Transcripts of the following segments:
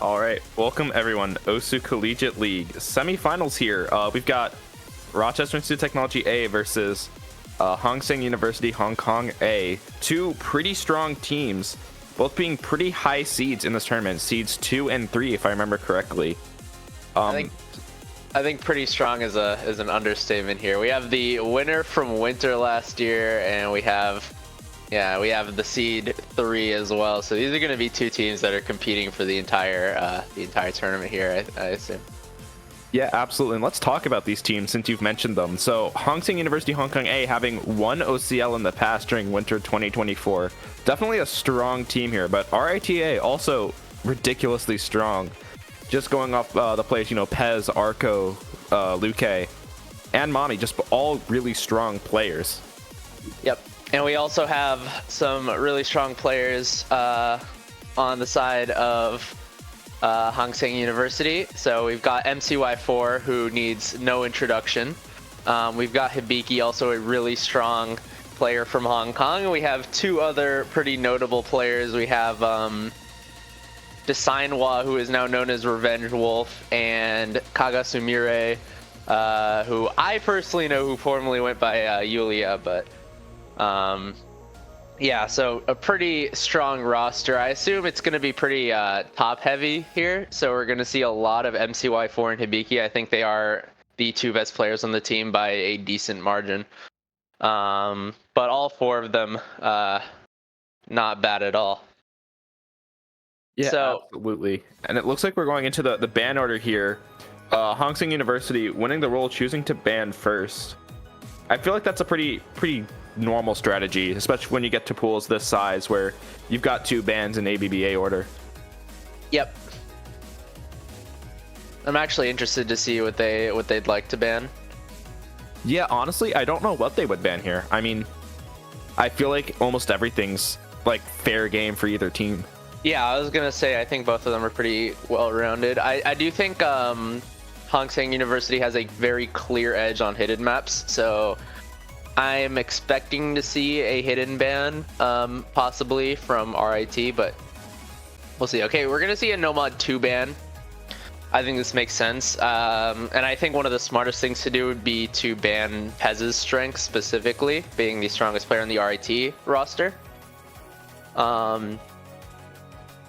All right, welcome everyone. Osu Collegiate League semifinals here. We've got Rochester Institute of Technology A versus Hong Seng University Hong Kong A. Two pretty strong teams, both being pretty high seeds in this tournament. Seeds 2 and 3, if I remember correctly. I think pretty strong is an understatement here. We have the winner from winter last year, and we have the seed 3 as well. So these are going to be two teams that are competing for the entire tournament here, I assume. Yeah, absolutely. And let's talk about these teams since you've mentioned them. So Hong Seng University Hong Kong A having won OCL in the past during winter 2024. Definitely a strong team here, but RITA also ridiculously strong. Just going off the players, Pez, Arco, Luque, and Mami, just all really strong players. Yep. And we also have some really strong players on the side of Hong Seng University. So we've got MCY4, who needs no introduction. We've got Hibiki, also a really strong player from Hong Kong. And we have two other pretty notable players. We have Desainwa, who is now known as Revenge Wolf, and Kaga Sumire, who I personally know, who formerly went by Yulia, but yeah, so a pretty strong roster. I assume it's going to be pretty top heavy here, so we're going to see a lot of MCY4 and Hibiki. I think they are the two best players on the team by a decent margin, but all four of them not bad at all. Yeah, so, absolutely. And it looks like we're going into the ban order here. Hong Seng University winning the role, choosing to ban first. I feel like that's a pretty normal strategy, especially when you get to pools this size where you've got two bans in ABBA order. Yep. I'm actually interested to see what they'd like to ban. Yeah, honestly, I don't know what they would ban here. I mean, I feel like almost everything's like fair game for either team. Yeah, I was gonna say I think both of them are pretty well-rounded. I do think Hong Seng University has a very clear edge on hidden maps, so I'm expecting to see a hidden ban, possibly from RIT, but we'll see. Okay, we're gonna see a no mod 2 ban. I think this makes sense, and I think one of the smartest things to do would be to ban Pez's strength specifically, being the strongest player on the RIT roster.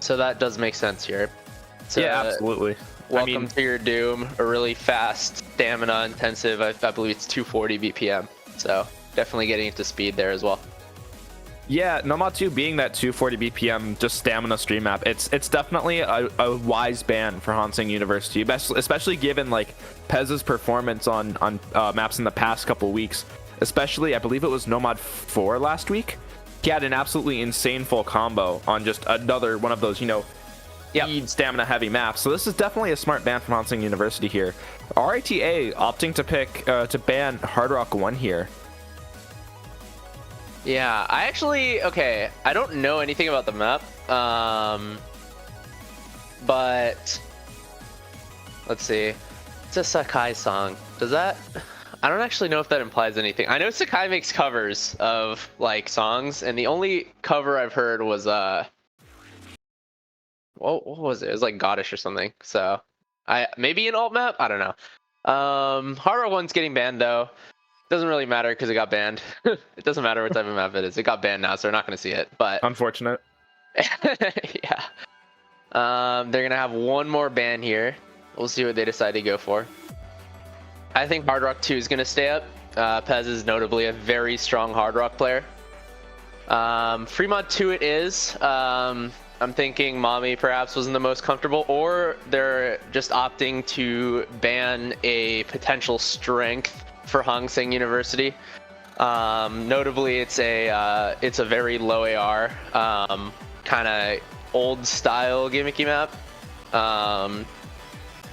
So that does make sense here. So, yeah, absolutely. Welcome to your doom. A really fast, stamina intensive. I believe it's 240 BPM. So definitely getting into speed there as well. Yeah, Nomad 2 being that 240 BPM just stamina stream map, it's definitely a wise ban for Hong Seng University, especially given like Pez's performance on maps in the past couple weeks. Especially, I believe it was Nomad 4 last week. He had an absolutely insane full combo on just another one of those, speed stamina heavy maps. So this is definitely a smart ban from Hong Seng University here. RITA opting to pick to ban Hard Rock 1 here. Yeah, I don't know anything about the map, but let's see. It's a Sakai song. Does that? I don't actually know if that implies anything. I know Sakai makes covers of like songs, and the only cover I've heard was what was it? It was like Goddish or something. So maybe an alt map. I don't know. Hard Rock 1's getting banned though. Doesn't really matter because it got banned. It doesn't matter what type of map it is. It got banned now, so we're not going to see it. But unfortunate. Yeah. They're gonna have one more ban here. We'll see what they decide to go for. I think Hard Rock 2 is going to stay up. Pez is notably a very strong Hard Rock player. Fremont 2 it is. I'm thinking Mami perhaps wasn't the most comfortable, or they're just opting to ban a potential strength for Hong Seng University. Notably, it's a very low AR, kind of old style gimmicky map.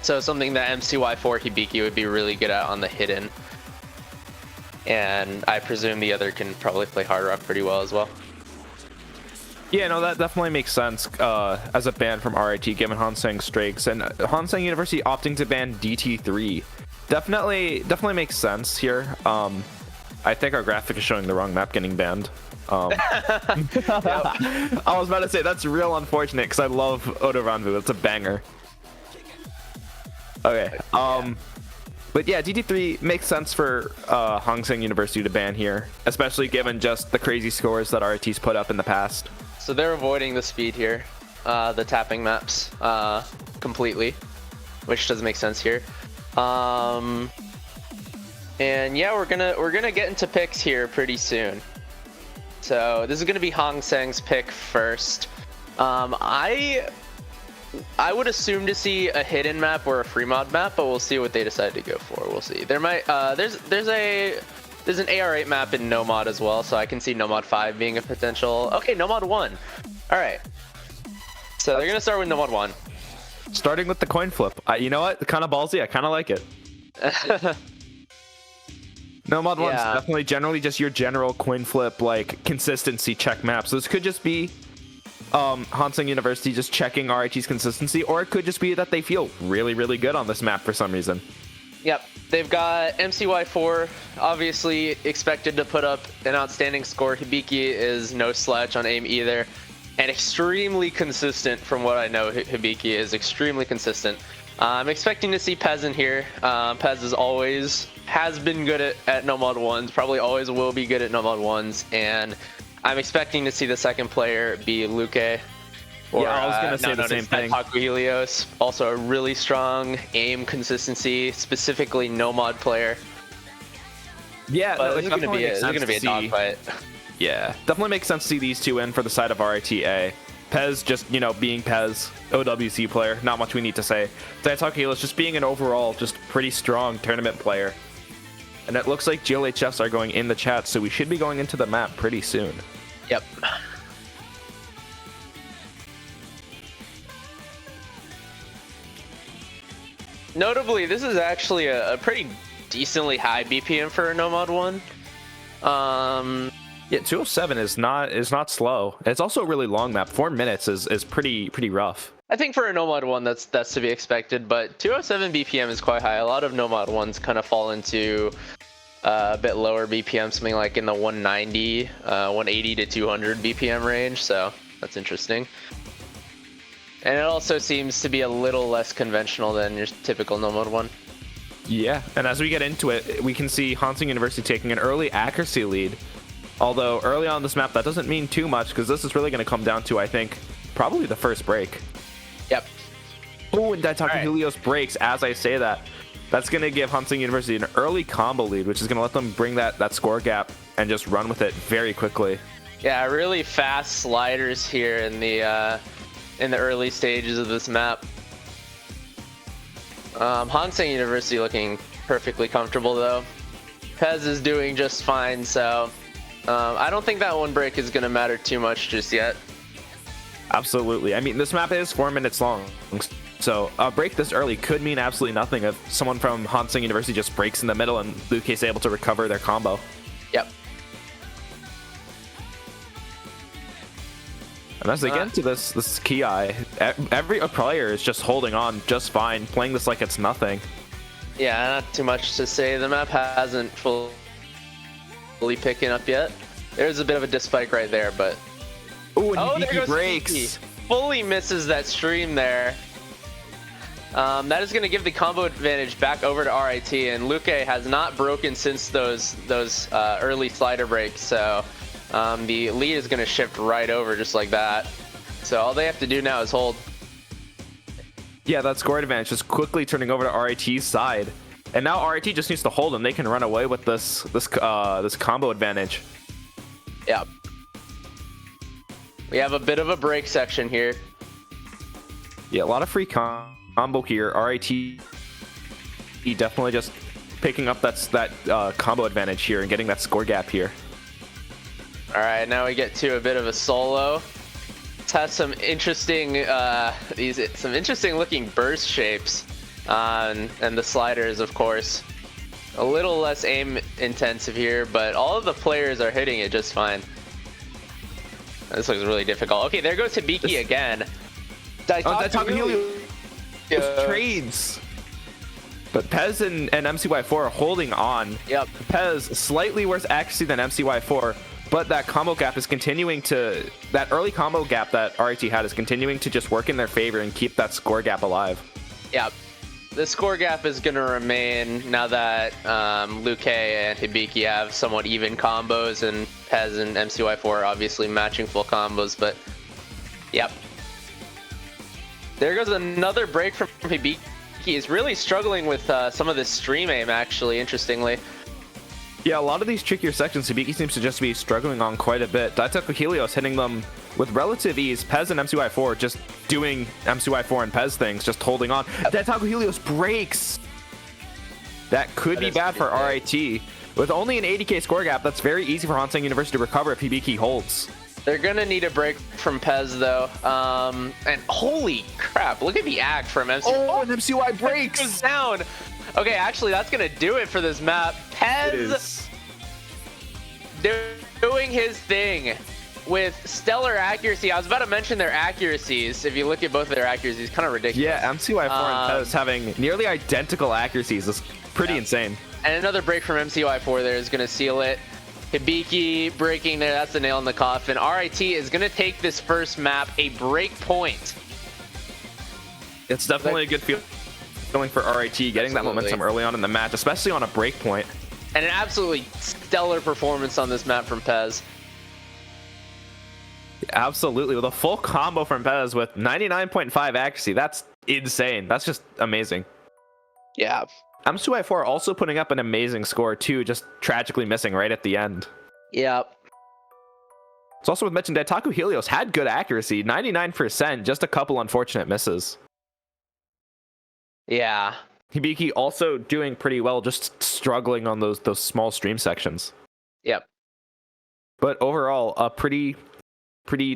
So something that MCY4 Hibiki would be really good at on the hidden. And I presume the other can probably play Hard Rock pretty well as well. Yeah, no, that definitely makes sense as a ban from RIT given Hong Seng's strengths. And Hong Seng University opting to ban DT3. Definitely makes sense here. I think our graphic is showing the wrong map getting banned. I was about to say that's real unfortunate because I love Odoranvu. It's a banger. Okay. But yeah, DT3 makes sense for Hong Seng University to ban here, especially given just the crazy scores that RIT's put up in the past. So they're avoiding the speed here, the tapping maps completely, which does make sense here. And yeah, we're gonna get into picks here pretty soon. So this is gonna be Hong Seng's pick first. I would assume to see a hidden map or a free mod map, but we'll see what they decide to go for. We'll see. There might there's an AR8 map in No Mod as well, so I can see No Mod 5 being a potential. Okay, No Mod 1. All right. So they're gonna start with No Mod 1. Starting with the coin flip. You know what? Kind of ballsy. I kind of like it. No Mod 1's definitely generally just your general coin flip, like consistency check map. So this could just be Hong Seng University just checking RIT's consistency, or it could just be that they feel really, really good on this map for some reason. Yep, they've got MCY4, obviously expected to put up an outstanding score. Hibiki is no slouch on aim either, and extremely consistent from what I know. Hibiki is extremely consistent. I'm expecting to see Pez in here. Pez has been good at No Mod 1s, probably always will be good at No Mod 1s, and I'm expecting to see the second player be Luke. Or, yeah, I was gonna say the same thing. Taku Helios, also a really strong aim consistency, specifically no mod player. Yeah, but this is gonna be a dogfight. Yeah, definitely makes sense to see these two in for the side of RITA. Pez just, you know, being Pez, OWC player, not much we need to say. Taku Helios just being an overall just pretty strong tournament player. And it looks like GLHFs are going in the chat, so we should be going into the map pretty soon. Yep. Notably, this is actually a pretty decently high BPM for a No Mod 1. Yeah, 207 is not slow. It's also a really long map. 4 minutes is pretty rough. I think for a No Mod 1, that's to be expected, but 207 BPM is quite high. A lot of No Mod 1s kind of fall into a bit lower BPM, something like in the 190, 180 to 200 BPM range, so that's interesting. And it also seems to be a little less conventional than your typical No Mod 1. Yeah, and as we get into it, we can see Hong Seng University taking an early accuracy lead. Although early on this map, that doesn't mean too much, because this is really going to come down to, I think, probably the first break. Yep. Oh, and Taku Helios breaks as I say that. That's going to give Hong Seng University an early combo lead, which is going to let them bring that score gap and just run with it very quickly. Yeah, really fast sliders here in the early stages of this map. Hong Seng University looking perfectly comfortable though. Pez is doing just fine, so I don't think that one break is going to matter too much just yet. Absolutely. I mean, this map is 4 minutes long, so a break this early could mean absolutely nothing if someone from Hong Seng University just breaks in the middle and Luke is able to recover their combo. Yep. And as they get into this Ki, every player is just holding on just fine, playing this like it's nothing. Yeah, not too much to say. The map hasn't fully picking up yet. There's a bit of a dispike right there, but... Ooh, and there goes breaks. Hibiki. Fully misses that stream there. That is going to give the combo advantage back over to RIT, and Luke has not broken since those early slider breaks, so the lead is going to shift right over just like that. So all they have to do now is hold. Yeah, that score advantage just quickly turning over to RIT's side, and now RIT just needs to hold, and they can run away with this combo advantage. Yeah. We have a bit of a break section here. Yeah, a lot of free combo here. RIT definitely just picking up that combo advantage here and getting that score gap here. All right, now we get to a bit of a solo. This has some interesting looking burst shapes, and the sliders, of course. A little less aim intensive here, but all of the players are hitting it just fine. This looks really difficult. Okay, there goes Hibiki again. Taku Helios trades. But Pez and MCY4 are holding on. Yep. Pez, slightly worse accuracy than MCY4, but that combo gap is continuing to... That early combo gap that RIT had is continuing to just work in their favor and keep that score gap alive. Yep. The score gap is going to remain now that Luke and Hibiki have somewhat even combos, and Pez and MCY4 are obviously matching full combos, but yep. There goes another break from Hibiki. He's really struggling with some of this stream aim, actually, interestingly. Yeah, a lot of these trickier sections, Hibiki seems to just be struggling on quite a bit. Daiteku Helios hitting them with relative ease. Pez and MCY4 just doing MCY4 and Pez things, just holding on. Daiteku Helios breaks! That could be bad for RIT. With only an 80k score gap, that's very easy for Hanseng University to recover if Hibiki holds. They're going to need a break from Pez, though. And holy crap, look at the act from MCY. Oh, and MCY breaks! Goes down. Okay, actually, that's going to do it for this map. Pez doing his thing with stellar accuracy. I was about to mention their accuracies. If you look at both of their accuracies, kind of ridiculous. Yeah, MCY4 and Pez having nearly identical accuracies is pretty insane. And another break from MCY4 there is going to seal it. Hibiki breaking there. That's the nail in the coffin. RIT is going to take this first map a break point. It's definitely a good feeling for RIT, getting that momentum early on in the match, especially on a break point. And an absolutely stellar performance on this map from Pez. Absolutely, with a full combo from Pez with 99.5 accuracy. That's insane. That's just amazing. Yeah. MCY4 also putting up an amazing score too, just tragically missing right at the end. Yeah. It's also worth mentioning that Daiteku Helios had good accuracy, 99%, just a couple unfortunate misses. Yeah. Hibiki also doing pretty well, just struggling on those small stream sections. Yep. But overall, a pretty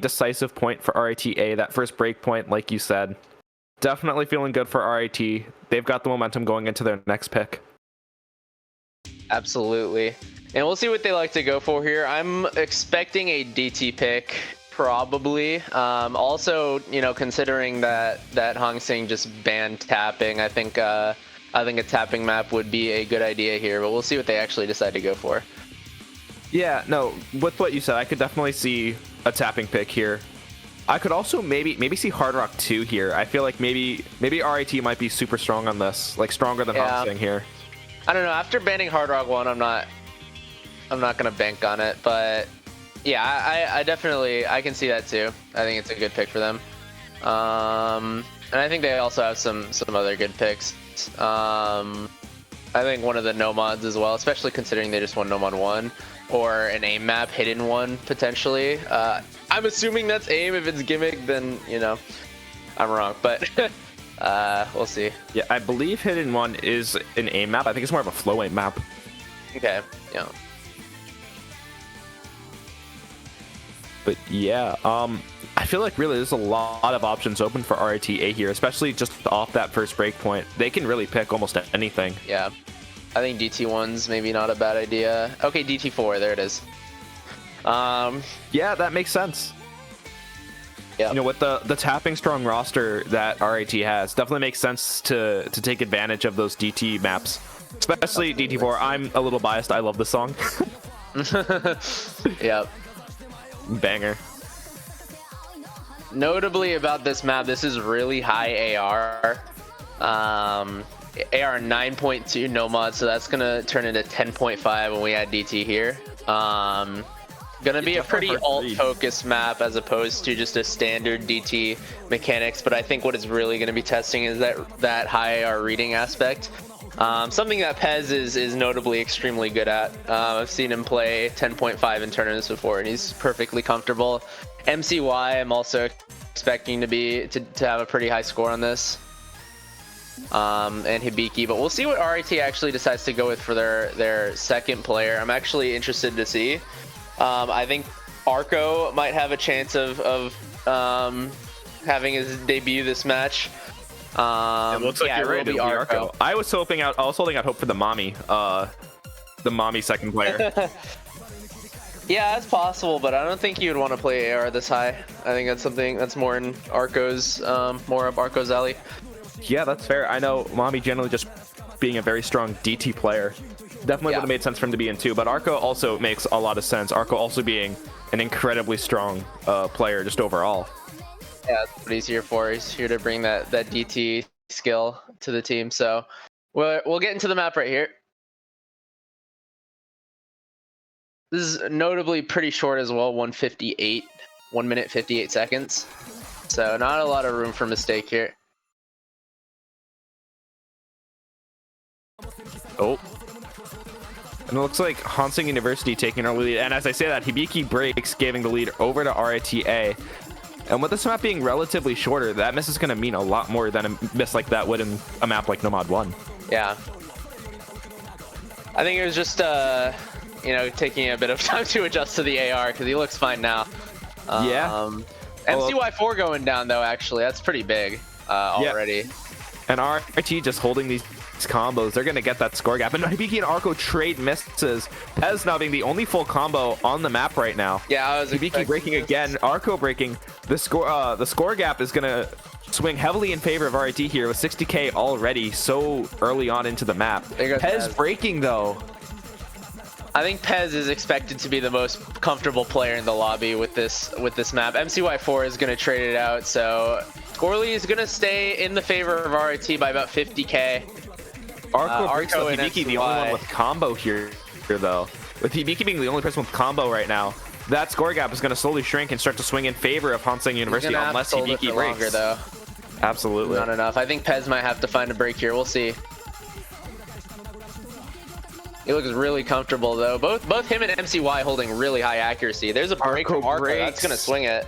decisive point for RITA. That first break point, like you said, definitely feeling good for RIT. They've got the momentum going into their next pick. Absolutely. And we'll see what they like to go for here. I'm expecting a DT pick, probably. Also, you know, considering that Hong Seng just banned tapping, I think a tapping map would be a good idea here, but we'll see what they actually decide to go for. Yeah, no, with what you said, I could definitely see a tapping pick here. I could also maybe see Hard Rock 2 here. I feel like maybe RIT might be super strong on this, like stronger than Hong Seng here. I don't know. After banning Hard Rock 1, I'm not gonna bank on it, but yeah, I definitely can see that too. I think it's a good pick for them. And I think they also have some other good picks. I think one of the no mods as well, especially considering they just won no mod 1 or an aim map hidden one potentially. I'm assuming that's aim. If it's gimmick, then you know I'm wrong, but we'll see. Yeah, I believe hidden one is an aim map. I think it's more of a flow aim map. Okay. Yeah. But yeah, I feel like really there's a lot of options open for RITA here, especially just off that first break point. They can really pick almost anything. Yeah. I think DT1's maybe not a bad idea. Okay, DT4, there it is. Yeah, that makes sense. Yeah. You know, with the tapping strong roster that RIT has, definitely makes sense to take advantage of those DT maps, especially DT4. I'm a little biased. I love this song. Yep. Banger. Notably about this map, this is really high AR. AR 9.2 no mod, so that's gonna turn into 10.5 when we add DT here. Gonna be a pretty alt-focused map as opposed to just a standard DT mechanics, but I think what it's really gonna be testing is that high AR reading aspect. Something that Pez is notably extremely good at. I've seen him play 10.5 in tournaments before, and he's perfectly comfortable. MCY, I'm also expecting to have a pretty high score on this. And Hibiki, but we'll see what RIT actually decides to go with for their second player. I'm actually interested to see. I think Arco might have a chance of having his debut this match. It looks like you're right. It'll be Arco. I was holding out hope for the mommy second player. Yeah, that's possible, but I don't think you would want to play AR this high. I think that's something that's more in Arco's more up Arco's alley. Yeah, that's fair. I know mommy generally just being a very strong DT player. Definitely would have made sense for him to be in 2, but Arco also makes a lot of sense. Arco also being an incredibly strong player just overall. Yeah, that's what he's here for. He's here to bring that DT skill to the team. So we'll get into the map right here. This is notably pretty short as well, 1 minute 58 seconds. So not a lot of room for mistake here. Oh. And it looks like Hanseng University taking our lead. And as I say that, Hibiki breaks, giving the lead over to RITA. And with this map being relatively shorter, that miss is going to mean a lot more than a miss like that would in a map like Nomad 1. Yeah. I think it was just, you know, taking a bit of time to adjust to the AR because he looks fine now. Yeah. MCY4 going down, though, actually. That's pretty big already. Yeah. And RIT just holding these combos, they're going to get that score gap. And Hibiki and Arco trade misses. Pez now being the only full combo on the map right now. Yeah, I was Hibiki breaking again, Arco breaking. The score gap is going to swing heavily in favor of RIT here with 60k already so early on into the map. Pez breaking though. I think Pez is expected to be the most comfortable player in the lobby with this map. MCY4 is going to trade it out, so Gorley is going to stay in the favor of RIT by about 50k. Arco breaks with Hibiki, the only one with combo here though. With Hibiki being the only person with combo right now, that score gap is going to slowly shrink and start to swing in favor of Hanseng University unless Hibiki breaks. Longer, though. Absolutely. Not enough. I think Pez might have to find a break here. We'll see. He looks really comfortable though. Both him and MCY holding really high accuracy. There's a break from Arco. That's going to swing it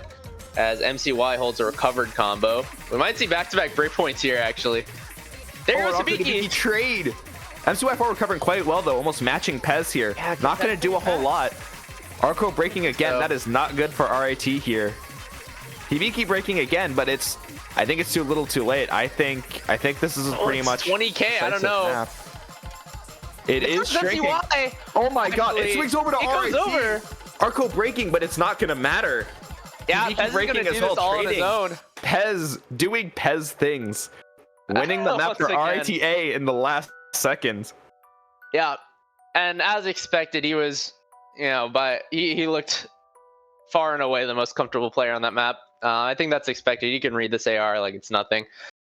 as MCY holds a recovered combo. We might see back-to-back breakpoints here actually. There goes Hibiki. Trade. MCY4 recovering quite well though, almost matching Pez here. Yeah, not going to do a whole lot. Arco breaking again. That is not good for RIT here. Hibiki breaking again, but I think it's too little too late. I think this is pretty much 20k. I don't know. Map. It is shrinking. Oh my god, it swings over to RIT. Arco breaking, but it's not going to matter. Yeah, Pez is going to do this all on his own. Pez doing Pez things. Winning the map for RITA in the last seconds. Yeah, and as expected, he was, you know, but he looked far and away the most comfortable player on that map. I think that's expected. You can read this AR like it's nothing.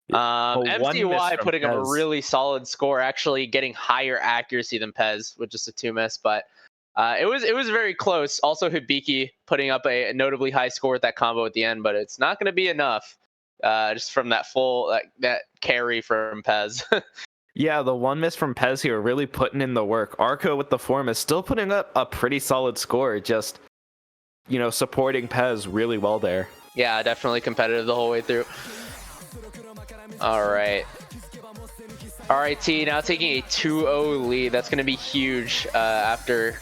MCY putting up a really solid score, actually getting higher accuracy than Pez with just a 2 miss, but it was very close. Also, Hibiki putting up a notably high score with that combo at the end, but it's not going to be enough. Just from that full that carry from Pez. Yeah, the 1 miss from Pez here really putting in the work. Arco with the form is still putting up a pretty solid score, just, you know, supporting Pez really well there. Yeah, definitely competitive the whole way through. All right. RIT now taking a 2-0 lead. That's going to be huge after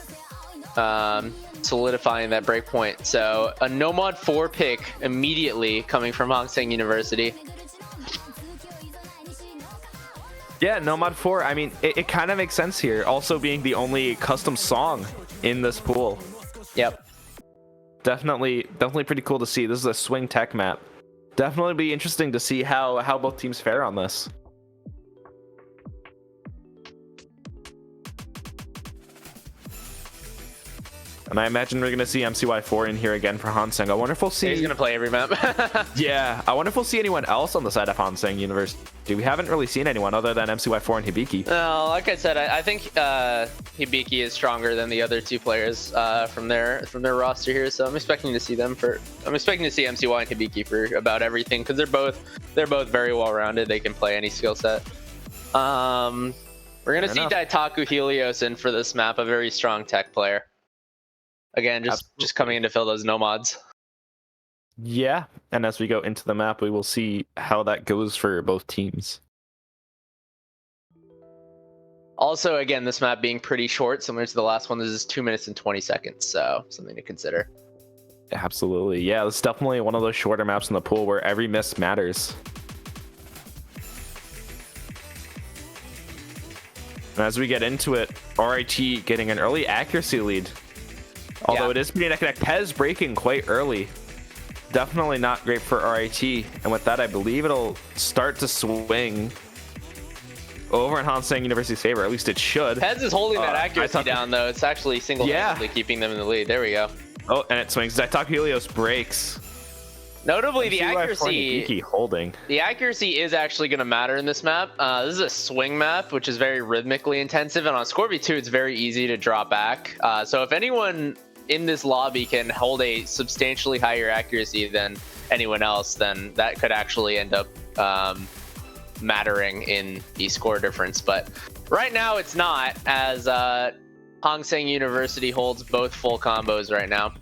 solidifying that breakpoint. So a Nomad 4 pick immediately coming from Hanseng University. Yeah, Nomad 4, I mean, it kind of makes sense here. Also being the only custom song in this pool. Yep. Definitely pretty cool to see. This is a swing tech map. Definitely be interesting to see how both teams fare on this. And I imagine we're going to see MCY4 in here again for Hanseng. I wonder if we'll see... He's going to play every map. Yeah, I wonder if we'll see anyone else on the side of Hanseng University. We haven't really seen anyone other than MCY4 and Hibiki. No, like I said, I think Hibiki is stronger than the other 2 players from their roster here. So I'm expecting to see MCY and Hibiki for about everything because they're both very well rounded. They can play any skill set. We're going to see Daitaku Helios in for this map, a very strong tech player. Again, just coming in to fill those nomads. Yeah, and as we go into the map, we will see how that goes for both teams. Also, again, this map being pretty short, similar to the last one. This is 2 minutes and 20 seconds, so something to consider. Absolutely. Yeah, it's definitely one of those shorter maps in the pool where every miss matters. And as we get into it, RIT getting an early accuracy lead. Although it is pretty neck and neck. Pez breaking quite early. Definitely not great for RIT. And with that, I believe it'll start to swing over in Hanseng University's favor. At least it should. Pez is holding that I accuracy thought- down, though. It's actually single-handedly keeping them in the lead. There we go. Oh, and it swings. Zytok Helios breaks. Notably, the MCY accuracy holding. The accuracy is actually going to matter in this map. This is a swing map, which is very rhythmically intensive, and on Scorby 2, it's very easy to drop back. So if anyone in this lobby can hold a substantially higher accuracy than anyone else, then that could actually end up mattering in the score difference. But right now, it's not, as Hong Seng University holds both full combos right now.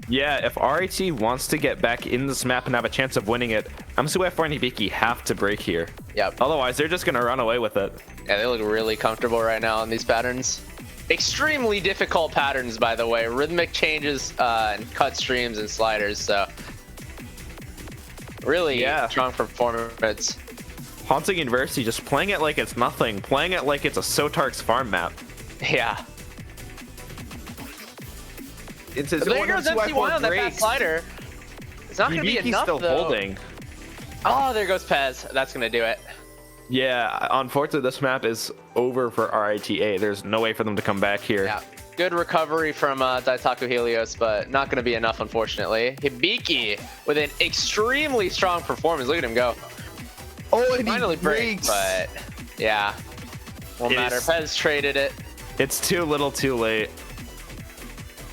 Yeah, if RIT wants to get back in this map and have a chance of winning it, MCY4 and Hibiki have to break here. Yep. Otherwise, they're just going to run away with it. Yeah, they look really comfortable right now on these patterns. Extremely difficult patterns, by the way. Rhythmic changes and cut streams and sliders, so really strong performance. Hanseng University just playing it like it's nothing, playing it like it's a Sotark's farm map. Yeah. It's his there goes MCY on that fast slider. It's not going to be enough, still though. holding. Oh, there goes Pez. That's going to do it. Yeah, unfortunately, this map is over for RITA. There's no way for them to come back here. Yeah. Good recovery from Daitaku Helios, but not going to be enough, unfortunately. Hibiki with an extremely strong performance. Look at him go. Oh, and finally he breaks, but yeah, won't matter. Pez traded it. It's too little, too late.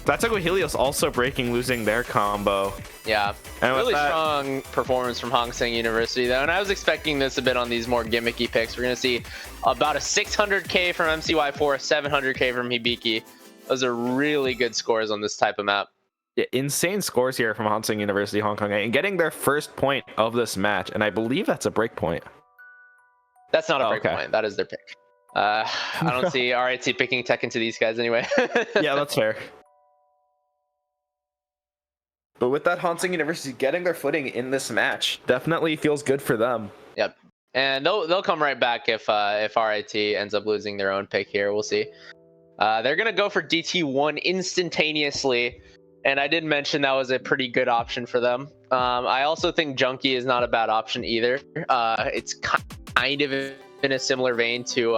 Daitaku Helios also breaking, losing their combo. Yeah, and really strong performance from Hong Seng University, though, and I was expecting this a bit on these more gimmicky picks. We're going to see about a 600k from MCY4, 700k from Hibiki. Those are really good scores on this type of map. Yeah, insane scores here from Hanseng University, Hong Kong, and getting their first point of this match, and I believe that's a break point. That's not a break point. That is their pick. I don't see RIT picking tech into these guys anyway. Yeah, that's fair. But with that, Hanseng University getting their footing in this match definitely feels good for them. Yep, and they'll come right back if RIT ends up losing their own pick here. We'll see. They're gonna go for DT1 instantaneously, and I did mention that was a pretty good option for them. I also think Junkie is not a bad option either. It's kind of in a similar vein to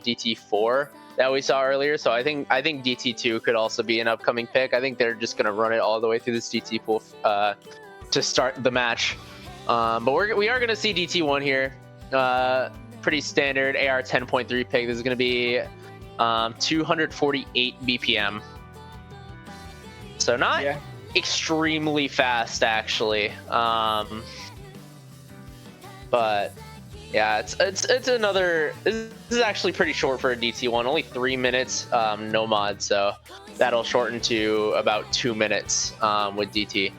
DT4 that we saw earlier, so I think DT2 could also be an upcoming pick. I think they're just gonna run it all the way through this DT pool to start the match. But we are gonna see DT1 here. Pretty standard AR 10.3 pick. This is gonna be 248 BPM. So not extremely fast, actually. But yeah, it's another. This is actually pretty short for a DT1. Only 3 minutes, no mod, so that'll shorten to about 2 minutes with DT.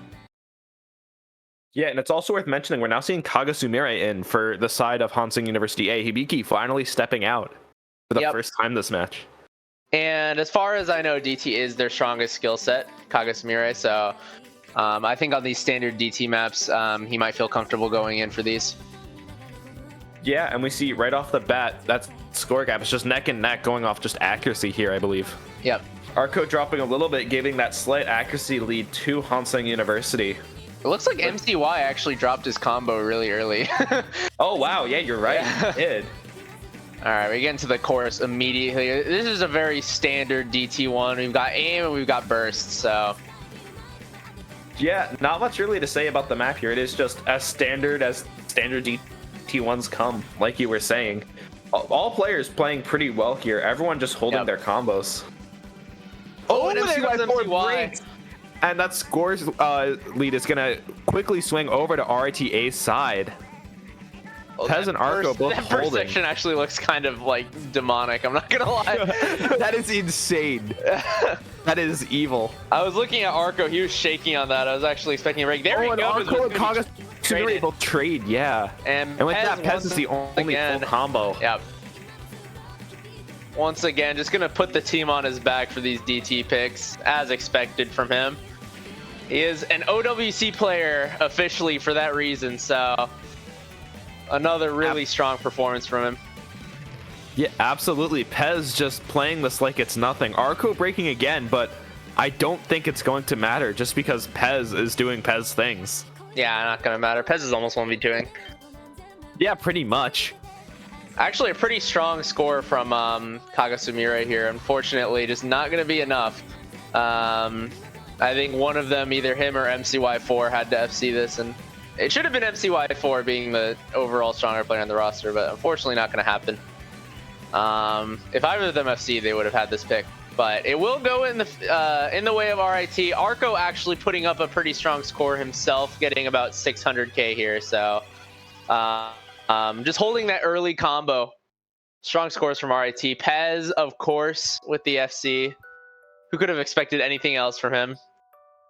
Yeah, and it's also worth mentioning we're now seeing Kagasumire in for the side of Hanseng University A. Hibiki finally stepping out for the first time this match. And as far as I know, DT is their strongest skill set, Kagasumire. So I think on these standard DT maps, he might feel comfortable going in for these. Yeah, and we see right off the bat, that score gap is just neck and neck going off just accuracy here, I believe. Yep. Arco dropping a little bit, giving that slight accuracy lead to Hanseng University. It looks like MCY actually dropped his combo really early. Oh, wow. Yeah, you're right. He did. All right, we get into the course immediately. This is a very standard DT1. We've got aim and we've got burst, so. Yeah, not much really to say about the map here. It is just as standard DT1s come, like you were saying. All players playing pretty well here. Everyone just holding their combos. Oh, and MCY breaks. And that scores lead is going to quickly swing over to RITA's side. Oh, Pez and Arco both that holding. That section actually looks kind of like demonic, I'm not gonna lie. That is insane. That is evil. I was looking at Arco, he was shaking on that. I was actually expecting a break. There he goes. Arco and Kagasumire both trade, yeah. And with that, Pez is the only full combo. Yep. Once again, just gonna put the team on his back for these DT picks, as expected from him. He is an OWC player officially for that reason, so another really strong performance from him. Yeah, absolutely. Pez just playing this like it's nothing. Arco breaking again, but I don't think it's going to matter just because Pez is doing Pez things. Yeah, not gonna matter. Pez is almost 1v2ing. Yeah, pretty much. Actually, a pretty strong score from Kagasumire here. Unfortunately, just not going to be enough. I think one of them, either him or MCY4, had to FC this, and it should have been MCY4 being the overall stronger player on the roster, but unfortunately not going to happen. If either of them FC, they would have had this pick, but it will go in the way of RIT. Arco actually putting up a pretty strong score himself, getting about 600k here, so just holding that early combo. Strong scores from RIT. Pez, of course, with the FC. Who could have expected anything else from him?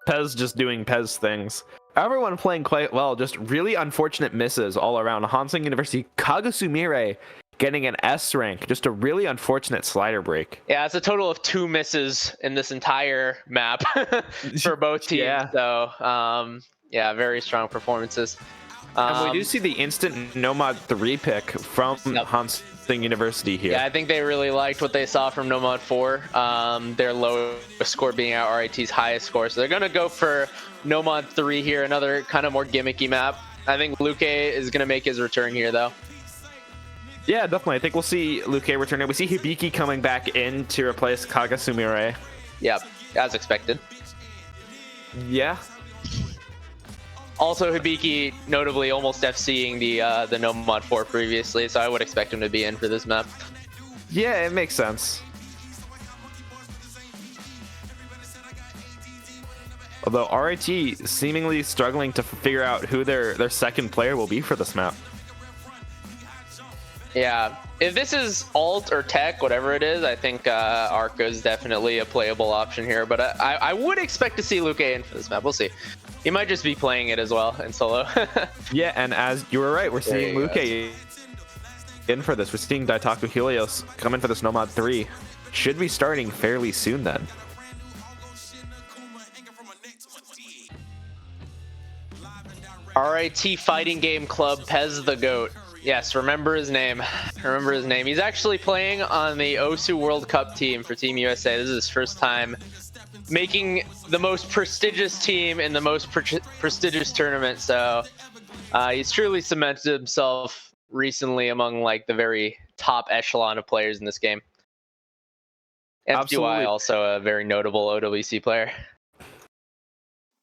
Pez just doing Pez things. Everyone playing quite well, just really unfortunate misses all around. Hanseng University, Kagasumire getting an S rank, just a really unfortunate slider break. Yeah, it's a total of 2 misses in this entire map for both teams. Yeah. So, yeah, very strong performances. And we do see the instant Nomad 3 pick from Hanseng University here. Yeah, I think they really liked what they saw from Nomad 4. Their lowest score being out RIT's highest score. So they're going to go for Nomad 3 here, another kind of more gimmicky map. I think Luke is going to make his return here, though. Yeah, definitely. I think we'll see Luke returning. We see Hibiki coming back in to replace Kagasumire. Yep, as expected. Yeah. Also, Hibiki notably almost FCing the Nomad 4 previously, so I would expect him to be in for this map. Yeah, it makes sense. Although RIT seemingly struggling to figure out who their second player will be for this map. Yeah, if this is alt or tech, whatever it is, I think Arco is definitely a playable option here. But I would expect to see Luke in for this map. We'll see. He might just be playing it as well in solo. Yeah, and as you were right, we're seeing Luke in for this. We're seeing Daitaku Helios come in for this Nomad 3. Should be starting fairly soon then. RIT Fighting Game Club, Pez the GOAT. Yes, remember his name. Remember his name. He's actually playing on the OSU World Cup team for Team USA. This is his first time making the most prestigious team in the most prestigious tournament. So he's truly cemented himself recently among like the very top echelon of players in this game. MCY also a very notable OWC player.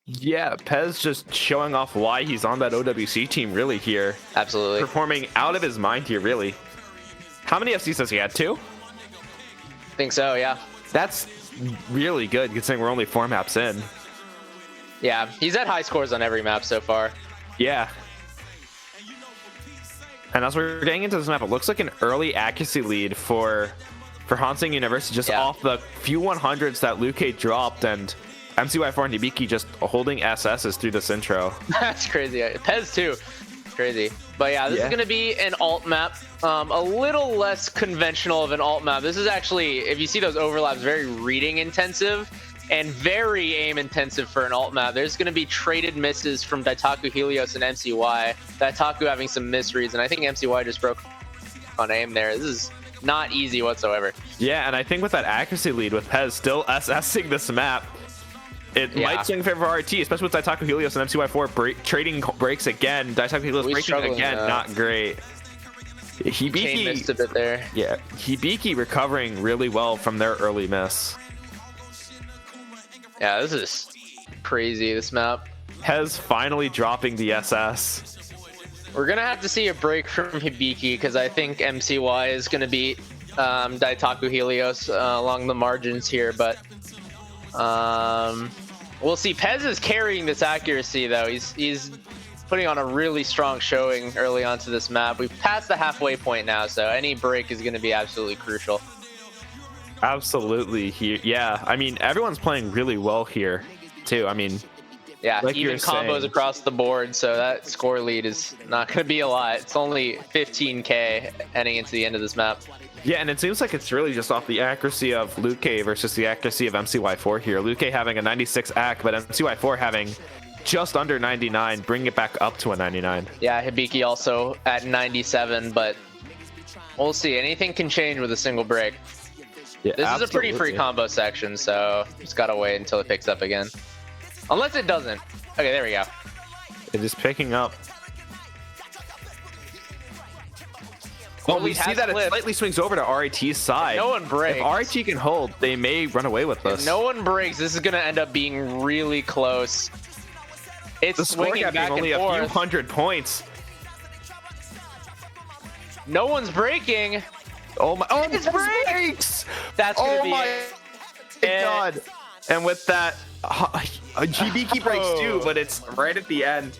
Yeah, Pez just showing off why he's on that OWC team really here. Absolutely. Performing out of his mind here, really. How many FCs has he had? 2? I think so, yeah. That's really good considering we're only 4 maps in. Yeah, he's had high scores on every map so far. Yeah. And as we're getting into this map, it looks like an early accuracy lead for Hanseng University, just off the few 100s that Luke dropped, and MCY4 and Hibiki just holding SSs through this intro. That's crazy. Pez too. Crazy. But yeah, this is going to be an alt map. A little less conventional of an alt map. This is actually, if you see those overlaps, very reading intensive and very aim intensive for an alt map. There's going to be traded misses from Daitaku Helios and MCY. Daitaku having some misreads, and I think MCY just broke on aim there. This is not easy whatsoever. Yeah, and I think with that accuracy lead, with Pez still SSing this map, it might swing in favor of RT, especially with Daitaku Helios and MCY4 trading breaks again. Daitaku Helios breaking again, not great. Hibiki missed a bit there. Yeah, Hibiki recovering really well from their early miss. Yeah, this is crazy, this map. Pez finally dropping the SS. We're going to have to see a break from Hibiki because I think MCY is going to beat Daitaku Helios along the margins here, but we'll see. Pez is carrying this accuracy though. He's putting on a really strong showing early onto this map. We've passed the halfway point now, so any break is going to be absolutely crucial. Absolutely. Yeah, I mean, everyone's playing really well here too. I mean, yeah, like even combos across the board, so that score lead is not going to be a lot. It's only 15k heading into the end of this map. Yeah, and it seems like it's really just off the accuracy of Luke versus the accuracy of MCY4 here. Luke having a 96 AC, but MCY4 having just under 99, bringing it back up to a 99. Yeah, Hibiki also at 97, but we'll see. Anything can change with a single break. Yeah, this is a pretty free combo section, so just gotta wait until it picks up again. Unless it doesn't. Okay, there we go. It is picking up. Well, Or we Lead see has that it flipped. slightly swings over to RIT's side. No one breaks. If RIT can hold, they may run away with this. If no one breaks, this is going to end up being really close. It's The score swinging gap back being only and a few forth. hundred points. No one's breaking. Oh my! Oh, It's it breaks! That's going to Oh be my it. god! And with that, Hibiki breaks too, but it's right at the end.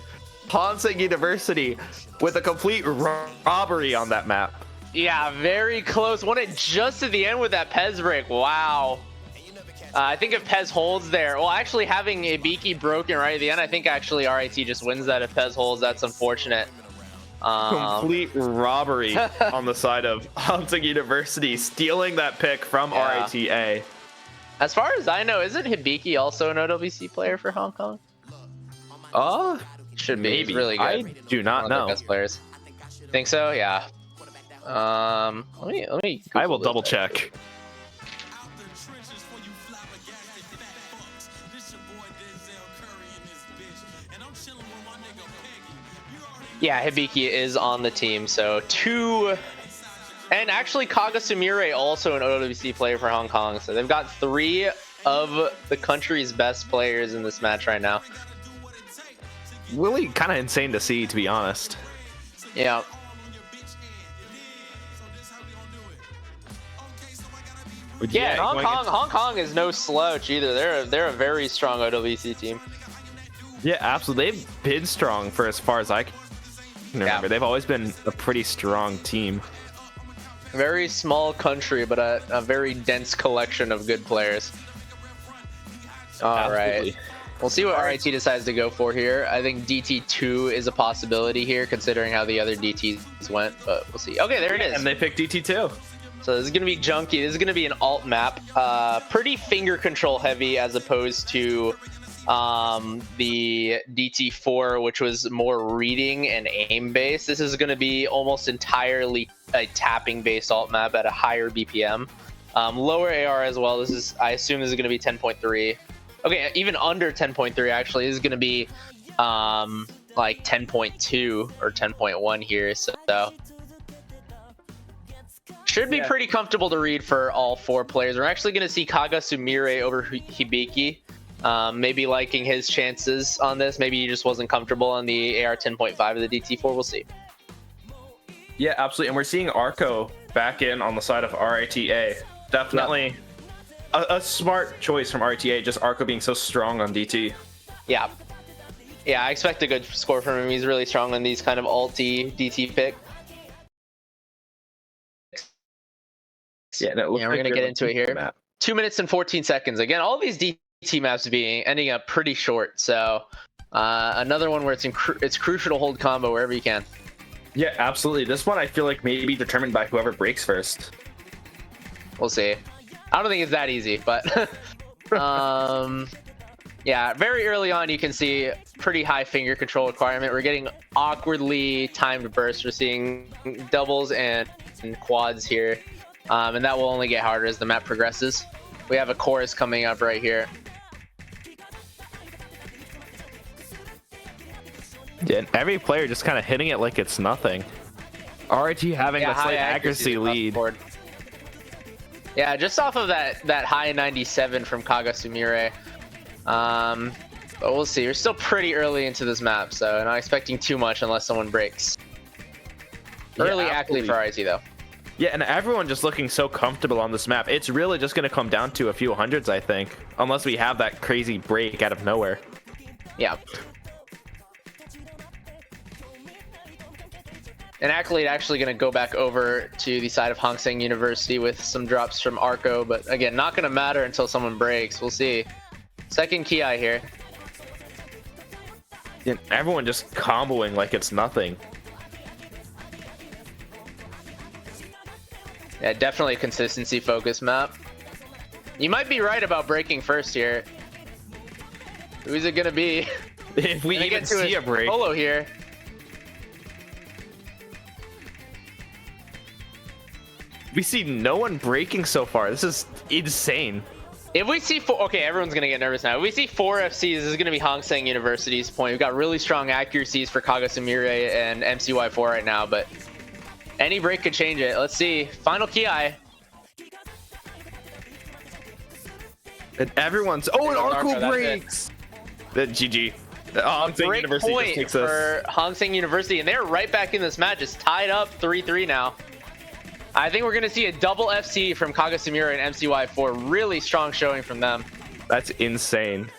Seng University with a complete robbery on that map. Yeah, very close. Won it just at the end with that Pez break. Wow. I think if Pez holds there, well, actually having Ibiki broken right at the end, I think actually RIT just wins that if Pez holds. That's unfortunate. Complete robbery on the side of Seng University, stealing that pick from Yeah. RITA. As far as I know, isn't Hibiki also an OWC player for Hong Kong? Should be. He's Maybe. really good. I do not One of the know. best players. Think so? Yeah. Let me. I will Google this double real check. quick. Yeah, Hibiki is on the team, so 2. And actually, Kaga Sumire also an OWC player for Hong Kong, so they've got 3 of the country's best players in this match right now. Really kind of insane to see, to be honest. Yeah. Yeah, and Hong Kong is no slouch either. They're a very strong OWC team. Yeah, absolutely. They've been strong for as far as I can remember. Yeah. They've always been a pretty strong team. Very small country, but a very dense collection of good players. All right. Absolutely. We'll see what RIT decides to go for here. I think DT2 is a possibility here, considering how the other DTs went, but we'll see. Okay, there it is. And they picked DT2. So this is going to be junky. This is going to be an alt map. Pretty finger control heavy as opposed to the DT4, which was more reading and aim based. This is going to be almost entirely a tapping based alt map at a higher BPM. Lower AR as well. I assume this is going to be 10.3. Okay, even under 10.3 actually. This is going to be like 10.2 or 10.1 here. So should be pretty comfortable to read for all 4 players. We're actually going to see Kaga Sumire over Hibiki. Maybe liking his chances on this. Maybe he just wasn't comfortable on the AR 10.5 of the DT4. We'll see. Yeah, absolutely. And we're seeing Arco back in on the side of RITA. Definitely a smart choice from RITA, just Arco being so strong on DT. Yeah. Yeah, I expect a good score from him. He's really strong on these kind of alty DT pick. Yeah, We're going to get into it here. 2 minutes and 14 seconds. Again, all these DT maps ending up pretty short. So another one where it's crucial to hold combo wherever you can. Yeah, absolutely. This one I feel like may be determined by whoever breaks first. We'll see. I don't think it's that easy, but yeah, very early on you can see pretty high finger control requirement. We're getting awkwardly timed bursts. We're seeing doubles and quads here. And that will only get harder as the map progresses. We have a chorus coming up right here. Yeah, and every player just kind of hitting it like it's nothing. RIT having a slight accuracy lead. Yeah, just off of that high 97 from Kaga Sumire. But we'll see. We're still pretty early into this map, so not expecting too much unless someone breaks. Early athlete for RIT though. Yeah, and everyone just looking so comfortable on this map. It's really just going to come down to a few hundreds, I think. Unless we have that crazy break out of nowhere. Yeah. And Accolade actually going to go back over to the side of Seng University with some drops from Arco. But again, not going to matter until someone breaks. We'll see. Second Ki here. Yeah, everyone just comboing like it's nothing. Yeah, definitely a consistency focus map. You might be right about breaking first here. Who's it gonna be? If we even see a break. Polo here. We see no one breaking so far. This is insane. If we see okay, everyone's gonna get nervous now. If we see 4 FCs, this is gonna be Seng University's point. We've got really strong accuracies for Kaga Sumire and MCY4 right now, but Any break could change it. Let's see. Final Ki. And everyone's and Arco breaks. The GG. Hong Seng University just takes us. For Hong Seng University, and they're right back in this match. It's tied up 3-3 now. I think we're gonna see a double FC from Kagasumura and MCY4. Really strong showing from them. That's insane.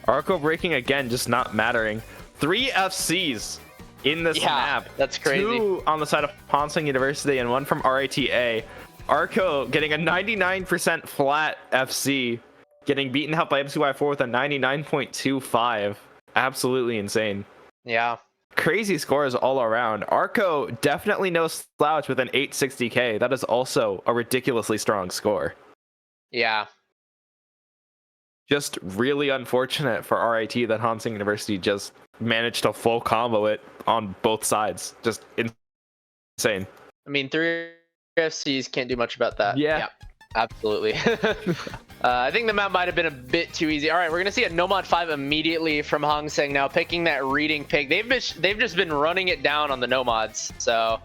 Arco breaking again, just not mattering. 3 FCs in this map. That's crazy. 2 on the side of Hong Seng University and 1 from RITA. Arco getting a 99% flat FC, getting beaten out by MCY4 with a 99.25. Absolutely insane. Yeah. Crazy scores all around. Arco definitely no slouch with an 860k. That is also a ridiculously strong score. Yeah. Just really unfortunate for RIT that Hong Seng University just managed to full combo it on both sides. Just insane. I mean, 3 FCs can't do much about that. Yeah. Absolutely. I think the map might have been a bit too easy. All right, we're gonna see a Nomad 5 immediately from Hong Seng now, picking that reading pick. They've just been running it down on the Nomads, so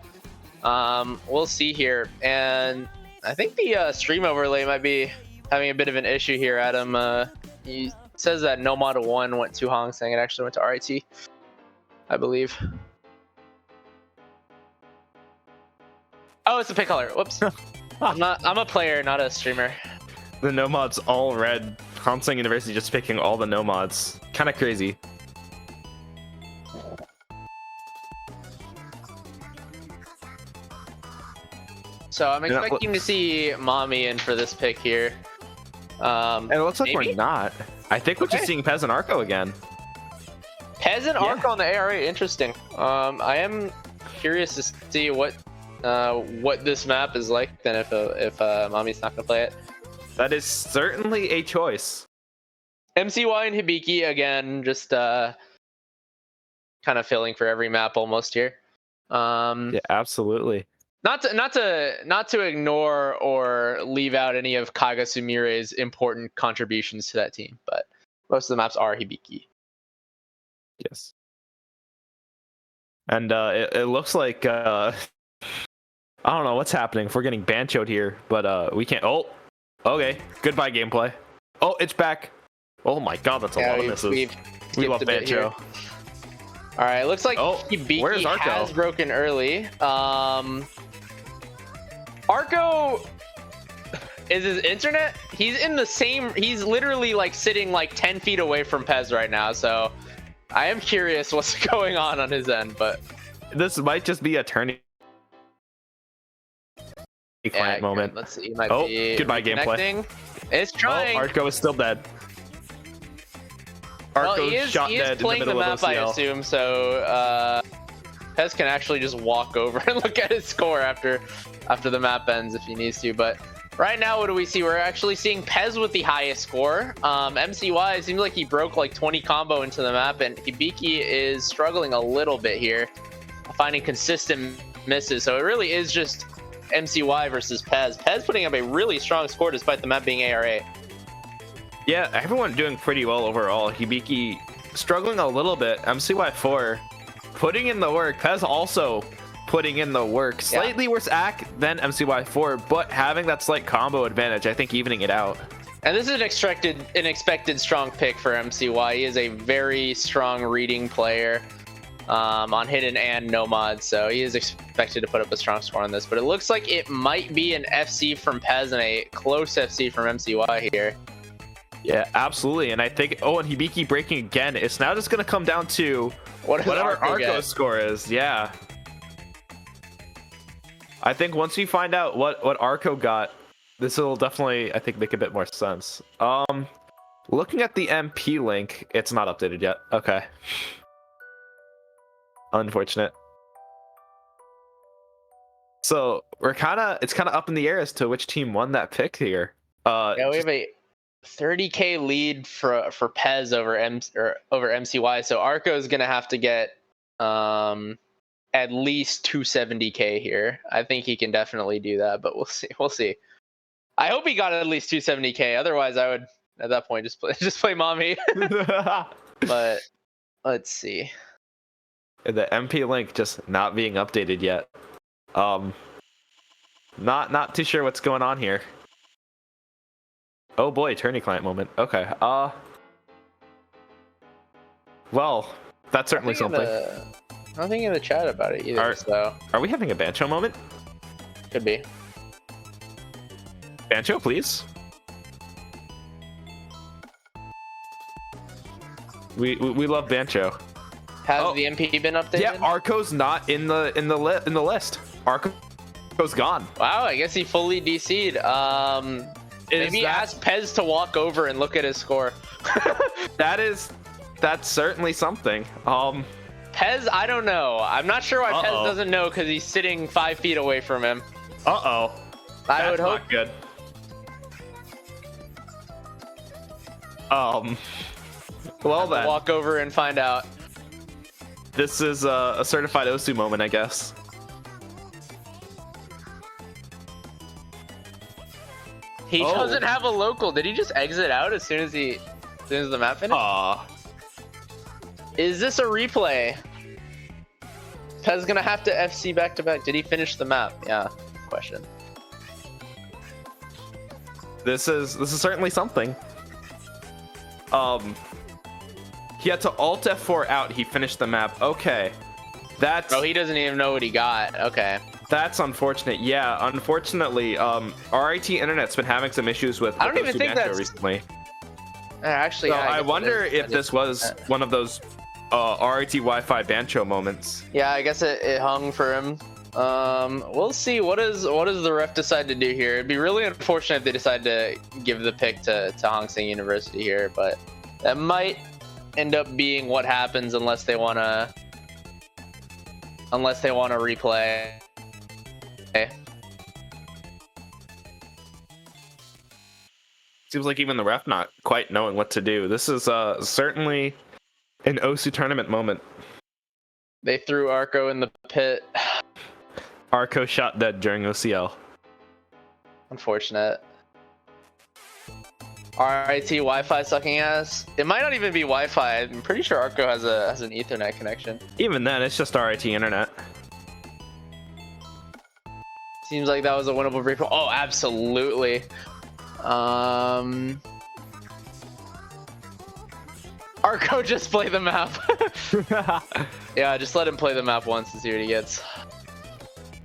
we'll see here. And I think the stream overlay might be having a bit of an issue here, Adam. He says that Nomad 1 went to Hong Seng. It actually went to RIT, I believe. Oh, it's the pick color. Whoops. I'm a player, not a streamer. The Nomads all red. Hong Seng University just picking all the Nomads. Kind of crazy. So I'm expecting to see Mommy in for this pick here. And it looks like maybe? we're not. I think we're just seeing Pez and Arco again. Pez and Arco on the ARA, interesting. I am curious to see what this map is like then if Mommy's not gonna play it. That is certainly a choice. MCY and Hibiki again, just kind of filling for every map almost here. Yeah, absolutely. Not to ignore or leave out any of Kagasumire's important contributions to that team, but most of the maps are Hibiki. Yes. And it looks like I don't know what's happening if we're getting banchoed here, but we can't. Oh, okay. Goodbye gameplay. Oh, it's back. Oh my god, that's a lot of misses. We love bancho. All right, looks like where's Hibiki Arco? has broken early. Arco is his internet. He's in the same. He's literally like sitting like 10 feet away from Pez right now. So I am curious what's going on his end, but this might just be a turning client moment. Let's see. Might be goodbye gameplay. It's trying. Arco is still dead. Well, he is playing the map, I assume. So Pez can actually just walk over and look at his score after the map ends if he needs to. But right now, what do we see? We're actually seeing Pez with the highest score. MCY, it seems like he broke like 20 combo into the map, and Hibiki is struggling a little bit here, finding consistent misses. So it really is just MCY versus Pez. Pez putting up a really strong score despite the map being ARA. Yeah, everyone doing pretty well overall. Hibiki struggling a little bit. MCY4 putting in the work. Pez also putting in the work. Slightly worse AC than MCY4, but having that slight combo advantage, I think evening it out. And this is an expected strong pick for MCY. He is a very strong reading player on hidden and nomad, so he is expected to put up a strong score on this. But it looks like it might be an FC from Pez and a close FC from MCY here. Yeah, absolutely. And I think, and Hibiki breaking again. It's now just going to come down to whatever Arco's score is. Yeah. I think once we find out what Arco got, this will definitely, I think, make a bit more sense. Looking at the MP link, it's not updated yet. Okay. Unfortunate. So it's kind of up in the air as to which team won that pick here. Yeah, we have a 30k lead for Pez over MCY. So Arco is gonna have to get at least 270k here. I think he can definitely do that, but we'll see. We'll see. I hope he got at least 270k. Otherwise, I would at that point just play Mommy. But let's see. The MP link just not being updated yet. Not too sure what's going on here. Oh boy, attorney client moment. Okay. Well, that's certainly something. Nothing in the chat about it either. Are we having a Bancho moment? Could be. Bancho, please. We love Bancho. Has the MP been updated? Yeah, Arco's not in the list. Arco's gone. Wow, I guess he fully DC'd. Maybe ask Pez to walk over and look at his score. That's certainly something. Pez, I don't know. I'm not sure why Pez doesn't know because he's sitting 5 feet away from him. I would hope. Not good. Well then. Walk over and find out. This is a certified Osu moment, I guess. He doesn't have a local. Did he just exit out as soon as the map finished? Is this a replay? Pez gonna have to FC back to back. Did he finish the map? Yeah. Question. This is certainly something. He had to Alt F4 out. He finished the map. Okay, that's. Oh, he doesn't even know what he got. Okay. That's unfortunate. Yeah, unfortunately, RIT Internet's been having some issues with. I don't even think that's recently. Actually, so I wonder if this was one of those RIT Wi-Fi Bancho moments. Yeah, I guess it hung for him. We'll see. What does the ref decide to do here? It'd be really unfortunate if they decide to give the pick to Hong Seng University here, but that might end up being what happens unless they want to replay. Seems like even the ref not quite knowing what to do. This is certainly an Osu tournament moment. They threw Arco in the pit. Arco shot dead during OCL. Unfortunate. RIT Wi-Fi sucking ass. It might not even be Wi-Fi. I'm pretty sure Arco has an Ethernet connection. Even then, it's just RIT Internet. Seems like that was a winnable replay. Oh, absolutely. Arco, just play the map. Yeah, just let him play the map once and see what he gets.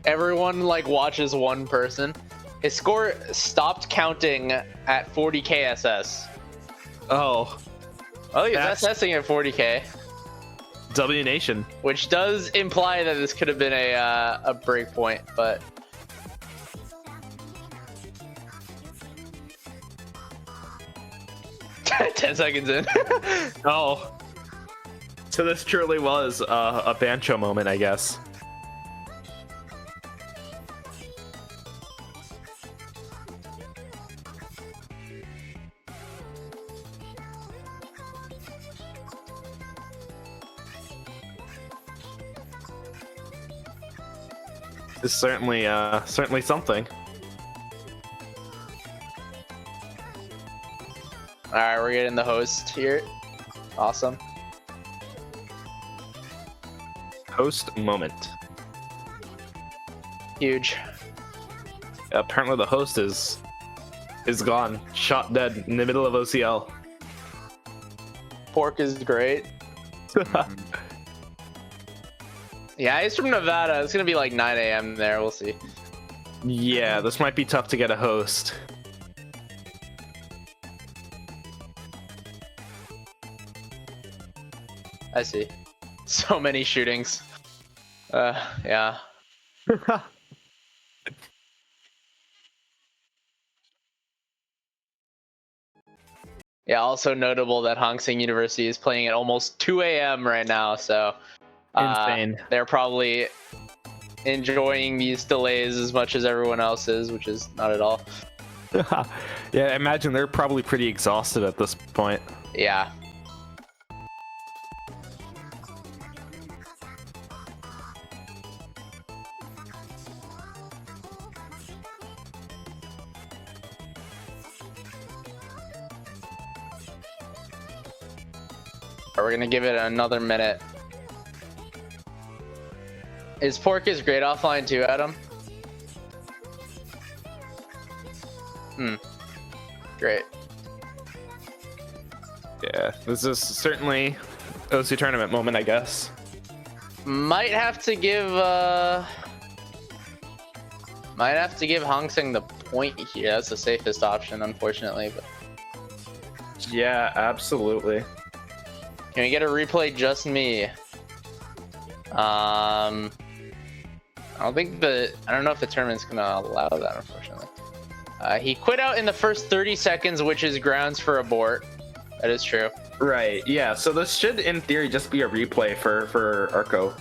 Everyone like watches one person. His score stopped counting at 40 KSS. Oh, he's SSing at 40K. W Nation. Which does imply that this could have been a break point, but. Ten seconds in. Oh. So this truly was a Bancho moment, I guess. It's certainly something. All right, we're getting the host here. Awesome. Host moment. Huge. Apparently the host is gone, shot dead in the middle of OCL. Pork is great. Yeah, he's from Nevada. It's gonna be like 9 a.m. there. We'll see. Yeah, this might be tough to get a host. I see. So many shootings. Yeah. Yeah, also notable that Hong Seng University is playing at almost 2 a.m. right now, so insane. They're probably enjoying these delays as much as everyone else is, which is not at all. Yeah, I imagine they're probably pretty exhausted at this point. Yeah. We're gonna give it another minute. Is Pork is great offline too, Adam? Great. Yeah, this is certainly OC tournament moment, I guess. Might have to give Hong Seng the point here. That's the safest option, unfortunately. But Yeah, absolutely. can we get a replay? Just me. I don't know if the tournament's gonna allow that, unfortunately. He quit out in the first 30 seconds, which is grounds for abort. That is true. Right, yeah, so this should, in theory, just be a replay for Arco.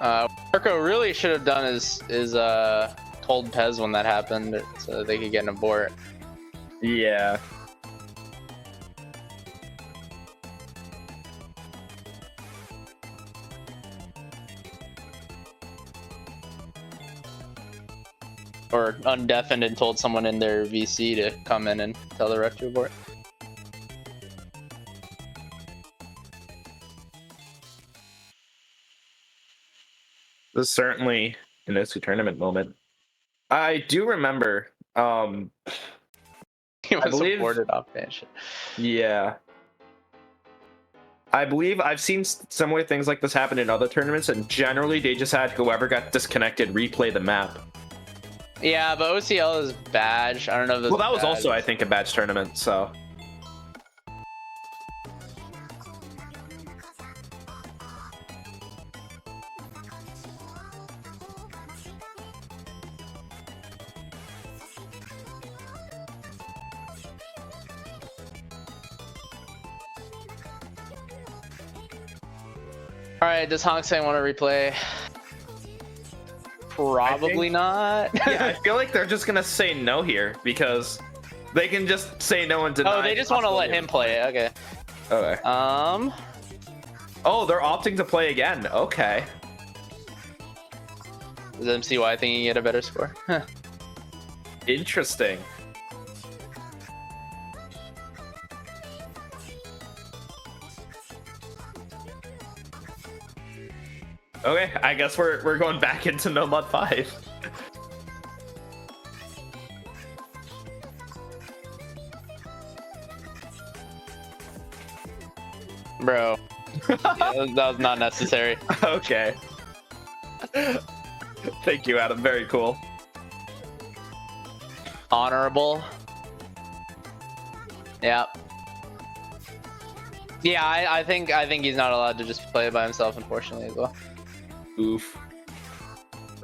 Arco really should have done is told Pez when that happened so they could get an abort. Yeah. Or undeafened and told someone in their VC to come in and tell the ref to abort. This is certainly an OC tournament moment. I do remember, He was believe- aborted off bench. yeah. I believe I've seen similar things like this happen in other tournaments, and generally they just had whoever got disconnected replay the map. Yeah, but OCL is badge. I don't know if that's Well, that was badge. also, I think, a badge tournament, so. All right, does Hong Seng want to replay? Probably not. Yeah, I feel like they're just gonna say no here because they can just say no and deny. Oh, they just want to let him play it. Okay. Okay. Oh, they're opting to play again. Okay. Does MCY think he can get a better score? Interesting. Okay, I guess we're going back into No Mod 5. Bro. Yeah, that was not necessary. Okay. Thank you, Adam. Very cool. Honorable. Yeah. Yeah, I think he's not allowed to just play by himself, unfortunately, as well. Oof.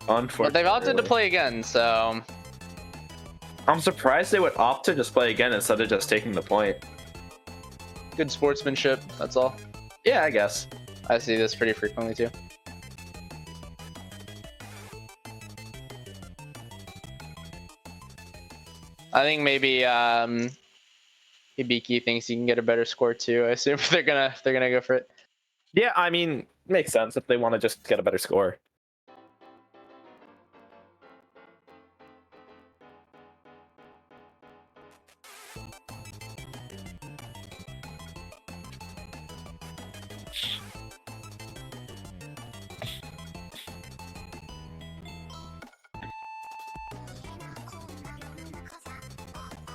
Unfortunately. But they've opted to play again, so I'm surprised they would opt to just play again instead of just taking the point. good sportsmanship, that's all. Yeah, I guess. I see this pretty frequently too. I think maybe Hibiki thinks he can get a better score too. I assume they're gonna go for it. Yeah, I mean, makes sense if they want to just get a better score.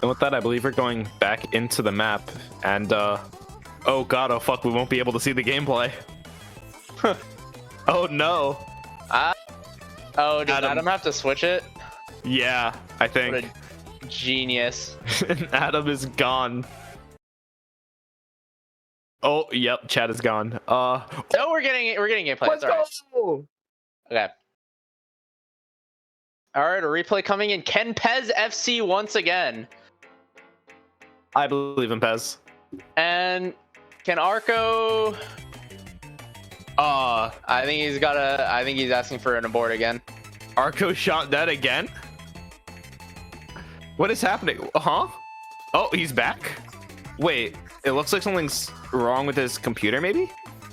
And with that, I believe we're going back into the map, and oh god, oh fuck, we won't be able to see the gameplay. Oh no. Oh, did Adam have to switch it? Yeah, I think. What a genius. Adam is gone. Oh, yep, Chad is gone. Oh, we're getting gameplay. Let's go! Okay. All right, a replay coming in. Can Pez FC once again? I believe in Pez. And can Arco? I think he's asking for an abort again. Arco shot dead again? What is happening? Huh? Oh, he's back? Wait, it looks like something's wrong with his computer, maybe?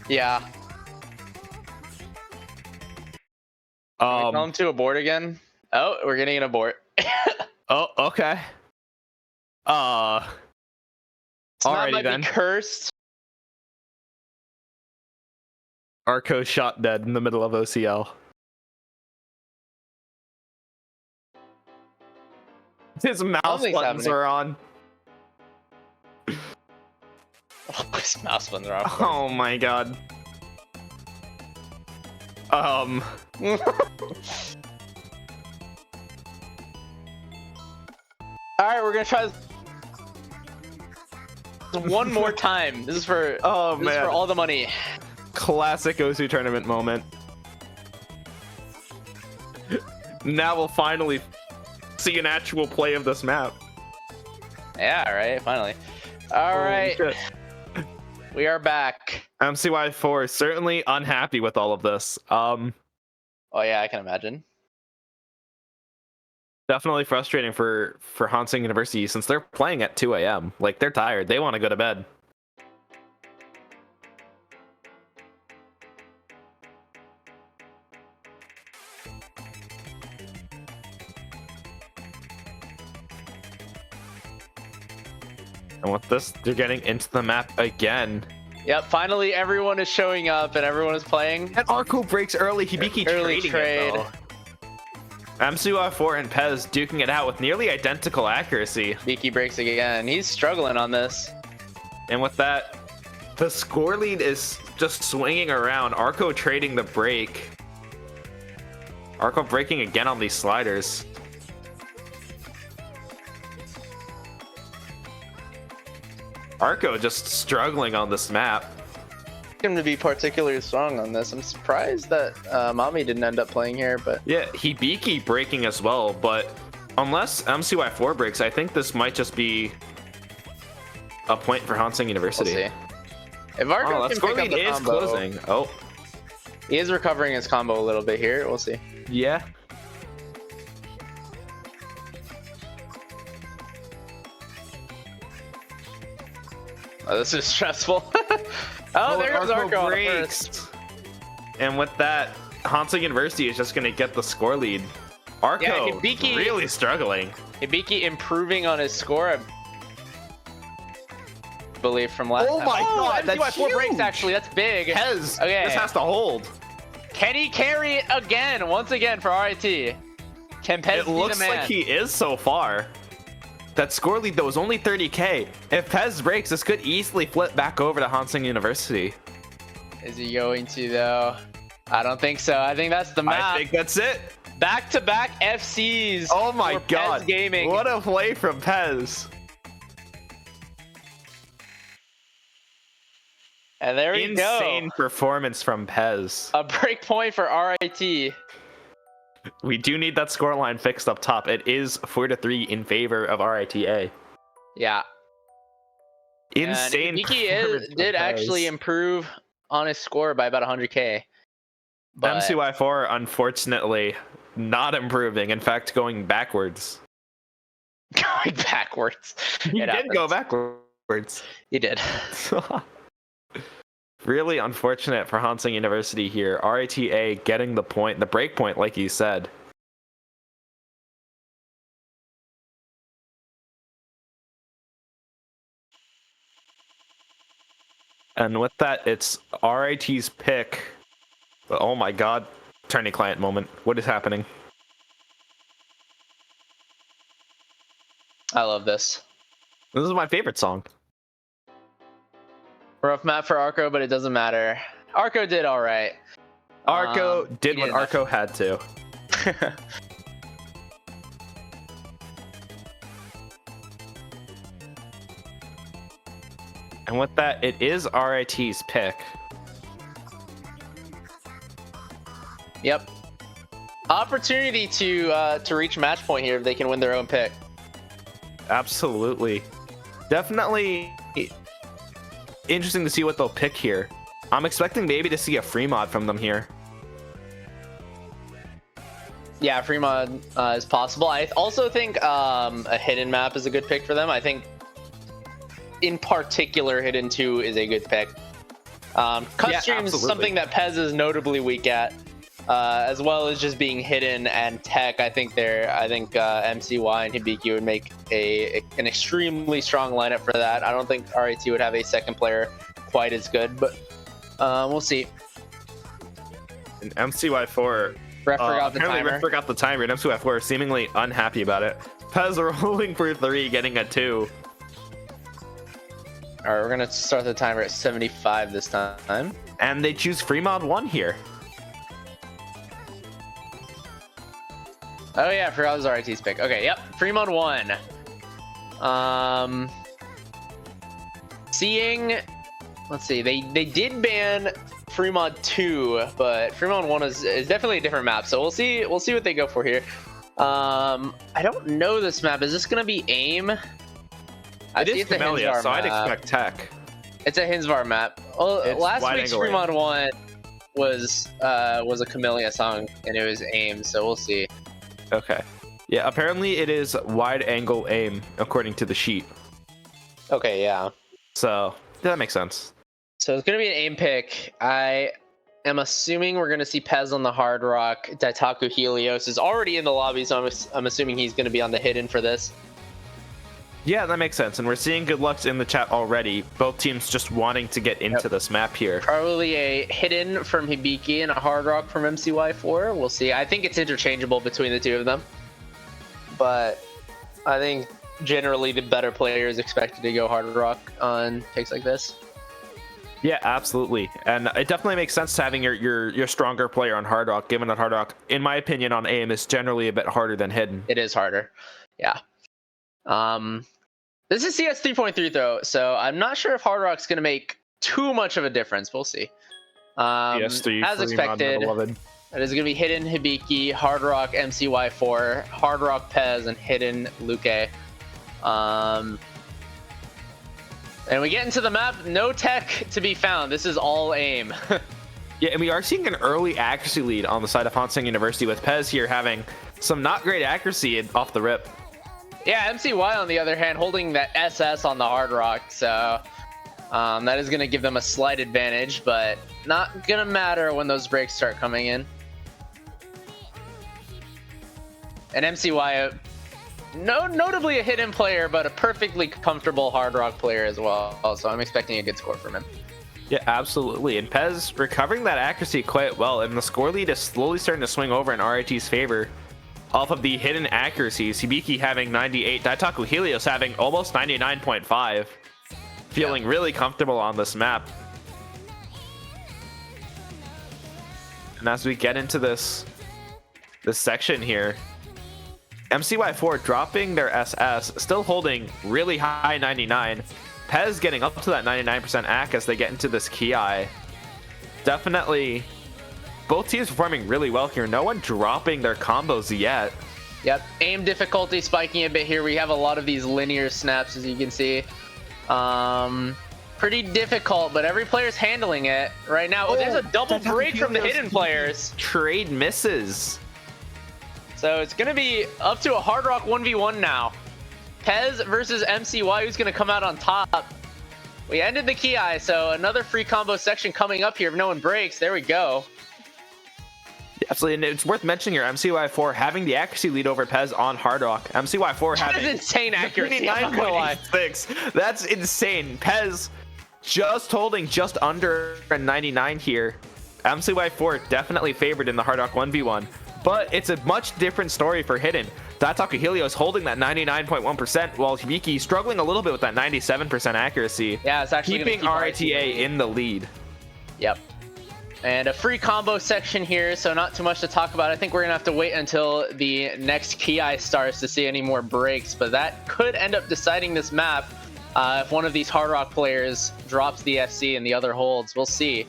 Yeah. Can we tell him to abort again? Oh, we're getting an abort. Oh, okay. This map Alrighty might then. be cursed. Arco shot dead in the middle of OCL. His mouse Something's buttons happening. are on. His mouse buttons are on. Oh my god. All right, we're gonna try this one more time. This is for Oh this is man. for all the money. Classic OSU tournament moment. Now we'll finally see an actual play of this map. Yeah, right. Finally. All right, Holy shit. we are back. MCY4 is certainly unhappy with all of this. Oh yeah, I can imagine. Definitely frustrating for Hansing University since they're playing at 2 a.m. Like, they're tired. They want to go to bed. And with this, they're getting into the map again. Yep. Finally, everyone is showing up and everyone is playing. And Arco breaks early. Hibiki Early trading trade. it, though. MCY4 and Pez duking it out with nearly identical accuracy. Beaky breaks again. He's struggling on this. And with that, the score lead is just swinging around. Arco trading the break. Arco breaking again on these sliders. Arco just struggling on this map. Him to be particularly strong on this. I'm surprised that Mami didn't end up playing here, but Yeah, Hibiki breaking as well, but unless MCY4 breaks, I think this might just be a point for Hansing University. we'll see. If Arco Oh, that can score pick up lead the is combo, closing. Oh, he is recovering his combo a little bit here. We'll see. yeah. Oh, this is stressful. Oh, there goes Arco on the first. And with that, Hansing University is just going to get the score lead. Arco Yeah, Hibiki- really struggling. Hibiki improving on his score, I believe, from last Oh time. my god, that's MCY4 breaks, huge. actually. That's big. Pez, Okay. this has to hold. Can he carry it again, once again, for RIT? Can Pez It be looks the man? like he is so far. That score lead, though, is only 30k. If Pez breaks, this could easily flip back over to Hansing University. Is he going to, though? I don't think so. I think that's the map. I think that's it. Back-to-back FCs. Oh my for Pez god. Gaming. What a play from Pez. And there we Insane go. performance from Pez. A break point for RIT. We do need that scoreline fixed up top. It is 4-3 in favor of RITA. Yeah. Insane. And Hibiki performance from did Pez. actually improve on his score by about 100k. But MCY4, unfortunately, not improving. In fact, going backwards. going backwards. He It did go happens. backwards. He did. Really unfortunate for Hansing University here. RITA getting the point, the break point, like you said. And with that, it's RIT's pick. Oh my god. Attorney client moment. What is happening? I love this. This is my favorite song. Rough map for Arco, but it doesn't matter. Arco did all right. Arco did he what did Arco had to. And with that, it is RIT's pick. Yep. Opportunity to reach match point here if they can win their own pick. Absolutely. Definitely interesting to see what they'll pick here. I'm expecting maybe to see a free mod from them here. Yeah, free mod is possible. I also think a hidden map is a good pick for them. I think, in particular, Hidden 2 is a good pick. Cut Yeah, stream is absolutely. something that Pez is notably weak at. as well as just being hidden and tech. I think MCY and Hibiki would make an extremely strong lineup for that. I don't think RIT would have a second player quite as good, but we'll see. And MCY4 Ref forgot the timer. Ref forgot the timer, and MCY4 seemingly unhappy about it. Pez rolling for 3, getting a 2. All right, we're gonna start the timer at 75 this time. And they choose free mod 1 here. Oh yeah, I forgot it was RIT's pick. Okay, yep, free mod 1. Let's see, they did ban free mod 2, but free mod 1 is definitely a different map. So we'll see what they go for here. I don't know this map. Is this gonna be aim? It is Camellia, so I'd expect tech. It's a Hinsvar map. Well, It's last wide week's angle free aim. mod 1 was a Camellia song, and it was aim. So we'll see. Okay. Yeah, apparently it is wide angle aim, according to the sheet. Okay, yeah. So, that makes sense. So it's gonna be an aim pick. I am assuming we're gonna see Pez on the Hard Rock. Daitaku Helios is already in the lobby, so I'm assuming he's gonna be on the hidden for this. Yeah, that makes sense. And we're seeing good lucks in the chat already. Both teams just wanting to get into this map here. Probably a hidden from Hibiki and a Hard Rock from MCY4. We'll see. I think it's interchangeable between the two of them. But I think generally the better player is expected to go Hard Rock on picks like this. Yeah, absolutely. And it definitely makes sense to having your stronger player on Hard Rock, given that Hard Rock, in my opinion, on aim is generally a bit harder than hidden. It is harder. Yeah. This is CS 3.3 though, so I'm not sure if Hard Rock's gonna make too much of a difference. We'll see. PS3, as expected, it is gonna be hidden Hibiki, Hard Rock MCY4, Hard Rock Pez, and hidden Luke. And we get into the map, no tech to be found. This is all aim. Yeah, and we are seeing an early accuracy lead on the side of Seng University, with Pez here having some not great accuracy off the rip. Yeah, MCY on the other hand holding that SS on the Hard Rock, so that is going to give them a slight advantage, but not going to matter when those breaks start coming in. And MCY, notably a hidden player, but a perfectly comfortable Hard Rock player as well, so I'm expecting a good score from him. Yeah, absolutely. And Pez recovering that accuracy quite well, and the score lead is slowly starting to swing over in RIT's favor. Off of the hidden accuracies, Hibiki having 98, Daitaku Helios having almost 99.5. Feeling really comfortable on this map. And as we get into this section here, MCY4 dropping their SS, still holding really high 99. Pez getting up to that 99% AC as they get into this Ki. Definitely both teams performing really well here. No one dropping their combos yet. Yep, aim difficulty spiking a bit here. We have a lot of these linear snaps, as you can see. Pretty difficult, but every player's handling it right now. Oh, there's a double break from the hidden players. Trade misses. So it's going to be up to a Hard Rock 1v1 now. Pez versus MCY, who's going to come out on top. We ended the Ki, so another free combo section coming up here if no one breaks. There we go. Absolutely, and it's worth mentioning here, MCY4 having the accuracy lead over Pez on Hard Rock. MCY4 having... That is insane accuracy, I'm not gonna lie. That's insane. Pez just holding just under a 99 here. MCY4 definitely favored in the Hard Rock 1v1, but it's a much different story for hidden. Daitaku Helios holding that 99.1%, while Hibiki struggling a little bit with that 97% accuracy. Yeah, it's actually keeping RITA in the lead. Yep. And a free combo section here, so not too much to talk about. I think we're going to have to wait until the next Ki starts to see any more breaks, but that could end up deciding this map if one of these Hard Rock players drops the FC and the other holds. We'll see.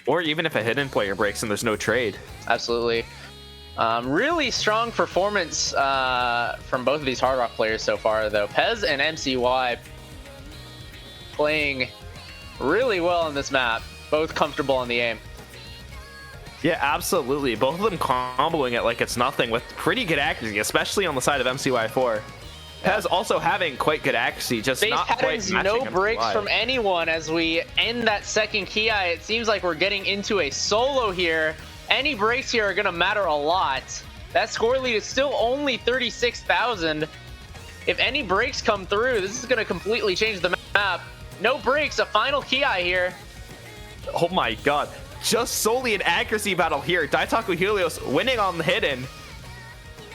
Or even if a hidden player breaks and there's no trade. Absolutely. Really strong performance from both of these Hard Rock players so far, though. Pez and MCY playing really well in this map. Both comfortable on the aim. Yeah, absolutely. Both of them comboing it like it's nothing with pretty good accuracy, especially on the side of MCY4. Yeah. Pez also having quite good accuracy, just base not patterns, quite matching no breaks MCY. from anyone as we end that second Ki. It seems like we're getting into a solo here. Any breaks here are going to matter a lot. That score lead is still only 36,000. If any breaks come through, this is going to completely change the map. No breaks, a final Ki here. Oh my god. Just solely an accuracy battle here. Daitaku Helios winning on the hidden.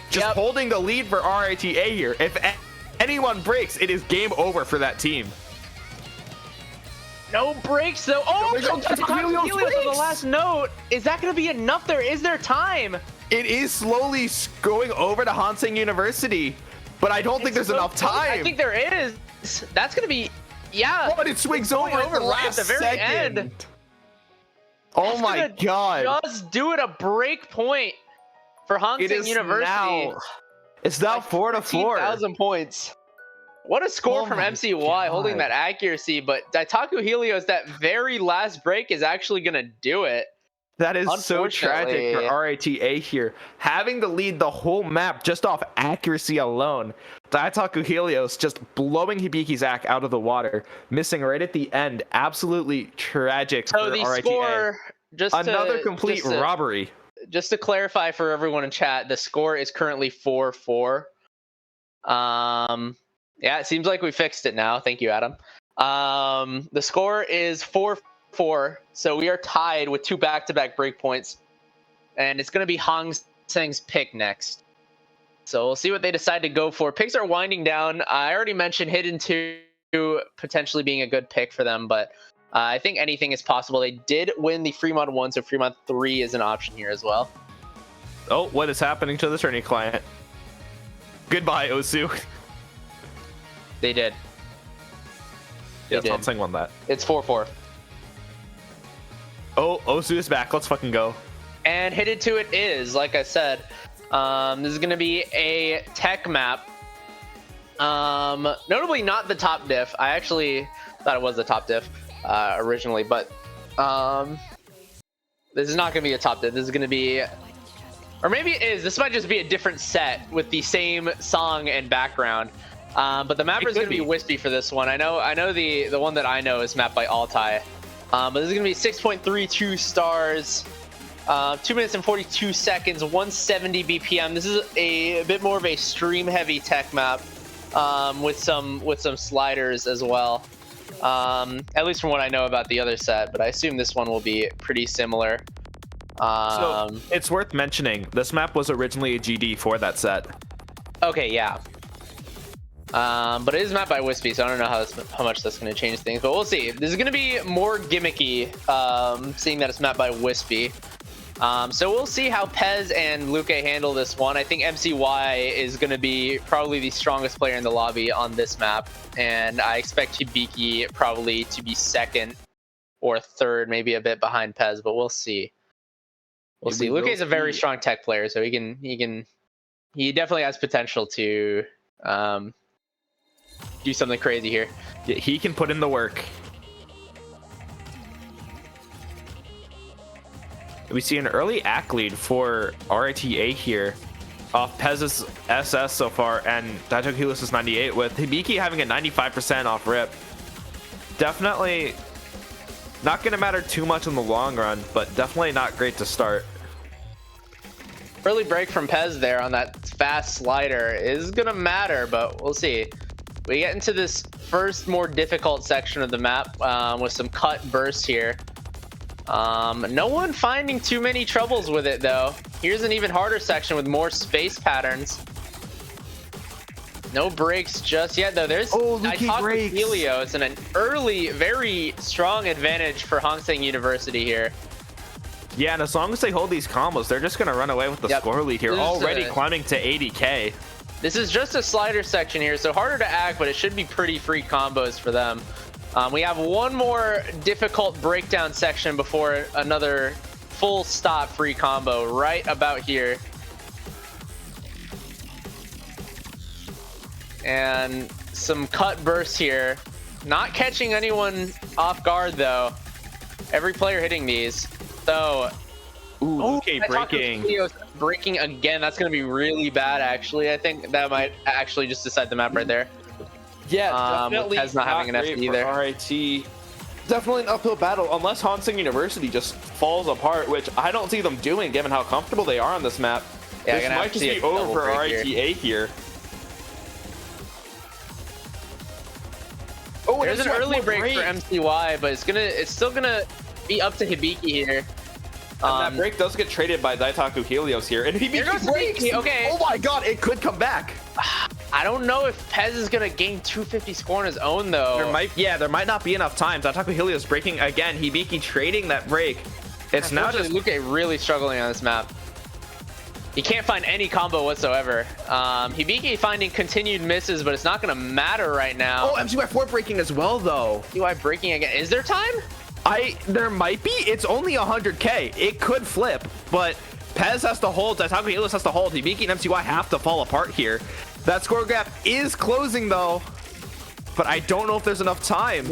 Just holding the lead for RITA here. If anyone breaks, it is game over for that team. No breaks though. Oh, Daitaku Helios on the last note. Is that going to be enough there? Is there time? It is slowly going over to Hanseng University, but I don't think there's enough time. I think there is. That's going to be, yeah. Oh, but it swings over at the last second. End. Oh my god. Just do it a break point for Hanseng University. It's now 4-4. 15,000 points. What a score from MCY holding that accuracy, but Daitaku Helios, that very last break is actually going to do it. That is so tragic for RITA here. Having to lead the whole map just off accuracy alone. Daitaku Helios just blowing Hibiki's Zac out of the water, missing right at the end. Absolutely tragic for RITA. Score, another complete robbery. Just to clarify for everyone in chat, the score is currently 4-4. Yeah, it seems like we fixed it now. Thank you, Adam. The score is 4-4, so we are tied with 2 back-to-back breakpoints, and it's going to be Hong Seng's pick next. So we'll see what they decide to go for. Picks are winding down. I already mentioned Hidden 2 potentially being a good pick for them, but I think anything is possible. They did win the Fremont 1, so Fremont 3 is an option here as well. Oh, what is happening to the tourney client? Goodbye, Osu. They did. Yeah, Hanseng won that. It's 4-4. Oh, Osu is back. Let's fucking go. And Hidden 2 it is, like I said. This is going to be a tech map. Notably not the top diff. I actually thought it was the top diff originally, but this is not going to be a top diff. This is going to be, or maybe it is. This might just be a different set with the same song and background. But the mapper is going to be Wispy for this one. I know the one that I know is mapped by Altai. But this is going to be 6.32 stars. 2 minutes and 42 seconds, 170 BPM. This is a bit more of a stream-heavy tech map with some sliders as well. At least from what I know about the other set, but I assume this one will be pretty similar. So it's worth mentioning, this map was originally a GD for that set. Okay, yeah. But it is mapped by Wispy, so I don't know how much that's going to change things, but we'll see. This is going to be more gimmicky, seeing that it's mapped by Wispy. So we'll see how Pez and Luke handle this one. I think MCY is going to be probably the strongest player in the lobby on this map, and I expect Hibiki probably to be second or third, maybe a bit behind Pez, but we'll see. We'll see. Luke is a very strong tech player, so he definitely has potential to do something crazy here. Yeah, he can put in the work. We see an early ACK lead for RITA here off Pez's SS so far, and Daitaku Helios is 98 with Hibiki having a 95% off rip. Definitely not going to matter too much in the long run, but definitely not great to start. Early break from Pez there on that fast slider is going to matter, but we'll see. We get into this first more difficult section of the map with some cut bursts here. No one finding too many troubles with it though. Here's an even harder section with more space patterns. No breaks just yet though. There's Daitaku Helios and an early, very strong advantage for Hanseng University here. Yeah, and as long as they hold these combos, they're just going to run away with the score lead here, already climbing to 80k. This is just a slider section here, so harder to act, but it should be pretty free combos for them. We have one more difficult breakdown section before another full stop free combo right about here. And some cut bursts here. Not catching anyone off guard though. Every player hitting these. So, okay, breaking again. That's going to be really bad actually. I think that might actually just decide the map right there. Yeah, definitely Pez not having an FD either. RIT. Definitely an uphill battle unless Seng University just falls apart, which I don't see them doing given how comfortable they are on this map. Yeah, this might just be over for RITA here. Oh, there's an early break for MCY, but it's still gonna be up to Hibiki here. And that break does get traded by Daitaku Helios here, and Hibiki breaks. Okay. Oh my god, it could come back. I don't know if Pez is gonna gain 250 score on his own though. There might not be enough time. Daitaku Helios breaking again. Hibiki trading that break. It's now just Luke really struggling on this map. He can't find any combo whatsoever. Hibiki finding continued misses, but it's not gonna matter right now. Oh, MCY4 breaking as well though. MCY breaking again. Is there time? There might be. It's only 100k. It could flip, but Pez has to hold. Daitaku Helios has to hold. Hibiki and MCY have to fall apart here. That score gap is closing though, but I don't know if there's enough time.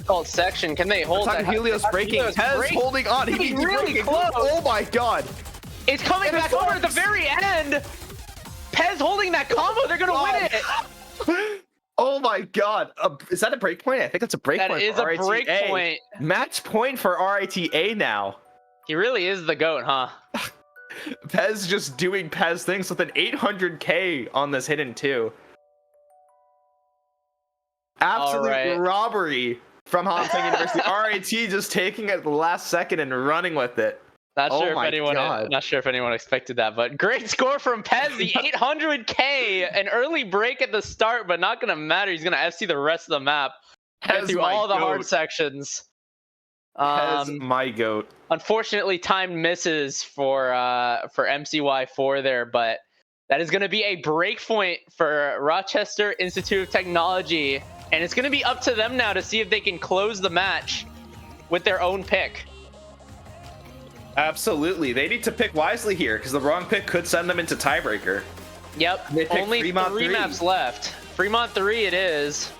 Called section. Can they hold that? Helios breaking. Pez holding on. He's really close. Oh my god. It's coming back over at the very end. Pez holding that combo. They're gonna win it. Oh my god. Is that a break point? I think it's a break point. That is a break point. Match point for RITA now. He really is the GOAT, huh? Pez just doing Pez things with an 800k on this hidden 2. Absolute robbery from Seng University. RIT just taking it at the last second and running with it. Not sure if anyone expected that, but great score from Pez, the 800k, an early break at the start, but not gonna matter. He's gonna FC the rest of the map, get through all the hard sections. Pez, my GOAT. Unfortunately, time misses for MCY4 there, but that is gonna be a break point for Rochester Institute of Technology, and it's gonna be up to them now to see if they can close the match with their own pick. Absolutely. They need to pick wisely here because the wrong pick could send them into tiebreaker. Yep. Only three maps left. Fremont 3 it is.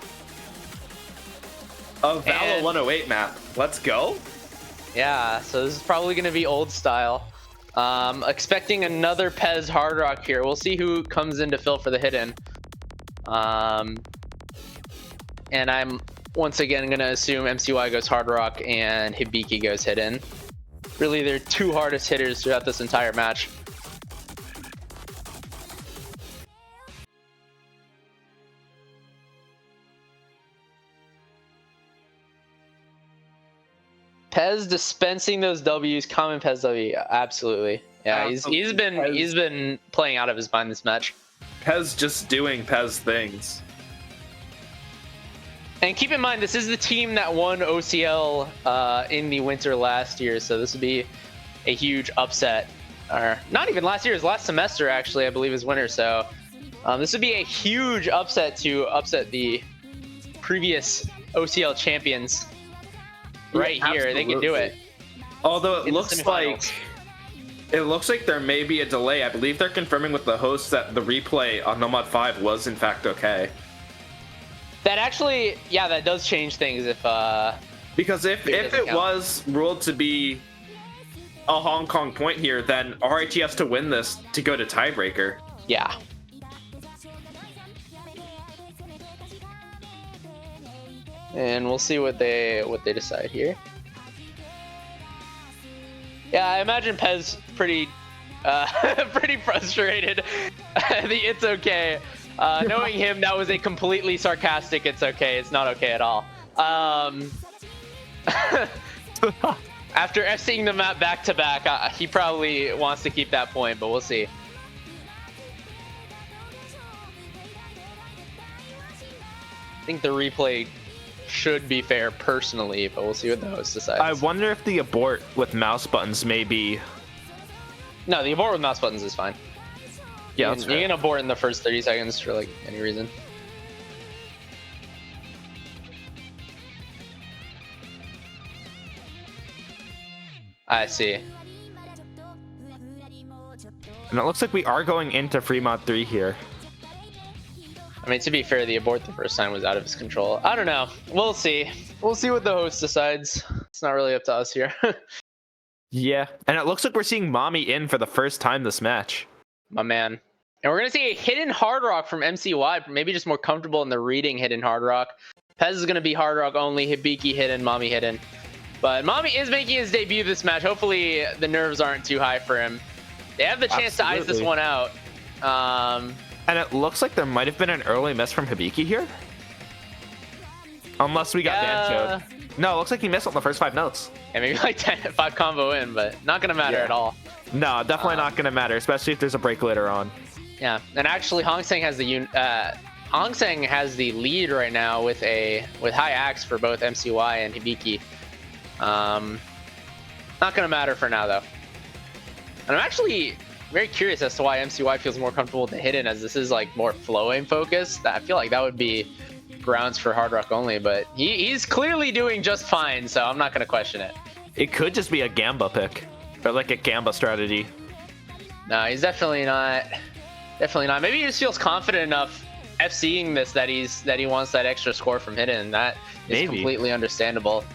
A Valo 108 map. Let's go. Yeah, so this is probably going to be old style. Expecting another Pez Hard Rock here. We'll see who comes in to fill for the hidden. And I'm once again going to assume MCY goes Hard Rock and Hibiki goes hidden. Really, they're two hardest hitters throughout this entire match. Pez dispensing those W's, common Pez W, absolutely. Yeah, he's been playing out of his mind this match. Pez just doing Pez things. And keep in mind, this is the team that won OCL in the winter last year, so this would be a huge upset. Or not even last year, it was last semester actually, I believe is winter. So this would be a huge upset to upset the previous OCL champions right here. Absolutely. They can do it. Although it looks like there may be a delay. I believe they're confirming with the host that the replay on Nomad 5 was in fact okay. That actually, yeah, that does change things because if it was ruled to be a Hong Kong point here, then RIT has to win this to go to tiebreaker. Yeah. And we'll see what they decide here. Yeah, I imagine Pez pretty frustrated. It's okay. Knowing him, that was a completely sarcastic "it's okay." It's not okay at all. After seeing the map back to back, he probably wants to keep that point, but we'll see. I think the replay should be fair personally, but we'll see what the host decides. I wonder if the abort with mouse buttons may be... No, the abort with mouse buttons is fine. Yeah, you can abort in the first 30 seconds for like any reason. I see. And it looks like we are going into Fremont 3 here. I mean, to be fair, the abort the first time was out of his control. I don't know. We'll see. We'll see what the host decides. It's not really up to us here. Yeah, and it looks like we're seeing Mommy in for the first time this match. My man. And we're going to see a hidden hard rock from MCY, maybe just more comfortable in the reading hidden hard rock. Pez is going to be Hard Rock only, Hibiki hidden, Mami hidden. But Mami is making his debut this match. Hopefully the nerves aren't too high for him. They have the chance to ice this one out. And it looks like there might have been an early miss from Hibiki here. Unless we got banchoed. No, it looks like he missed on the first 5 notes. Yeah, maybe like 5 combo in, but not going to matter at all. No, definitely not going to matter, especially if there's a break later on. Yeah, and actually Seng has the lead right now with high axe for both MCY and Hibiki. Not going to matter for now, though. And I'm actually very curious as to why MCY feels more comfortable with the hidden, as this is like more flow-aim focused. I feel like that would be grounds for Hard Rock only, but he's clearly doing just fine, so I'm not going to question it. It could just be a Gamba pick, or like a Gamba strategy. No, he's definitely not. Definitely not. Maybe he just feels confident enough FCing this that he wants that extra score from hidden. That is completely understandable.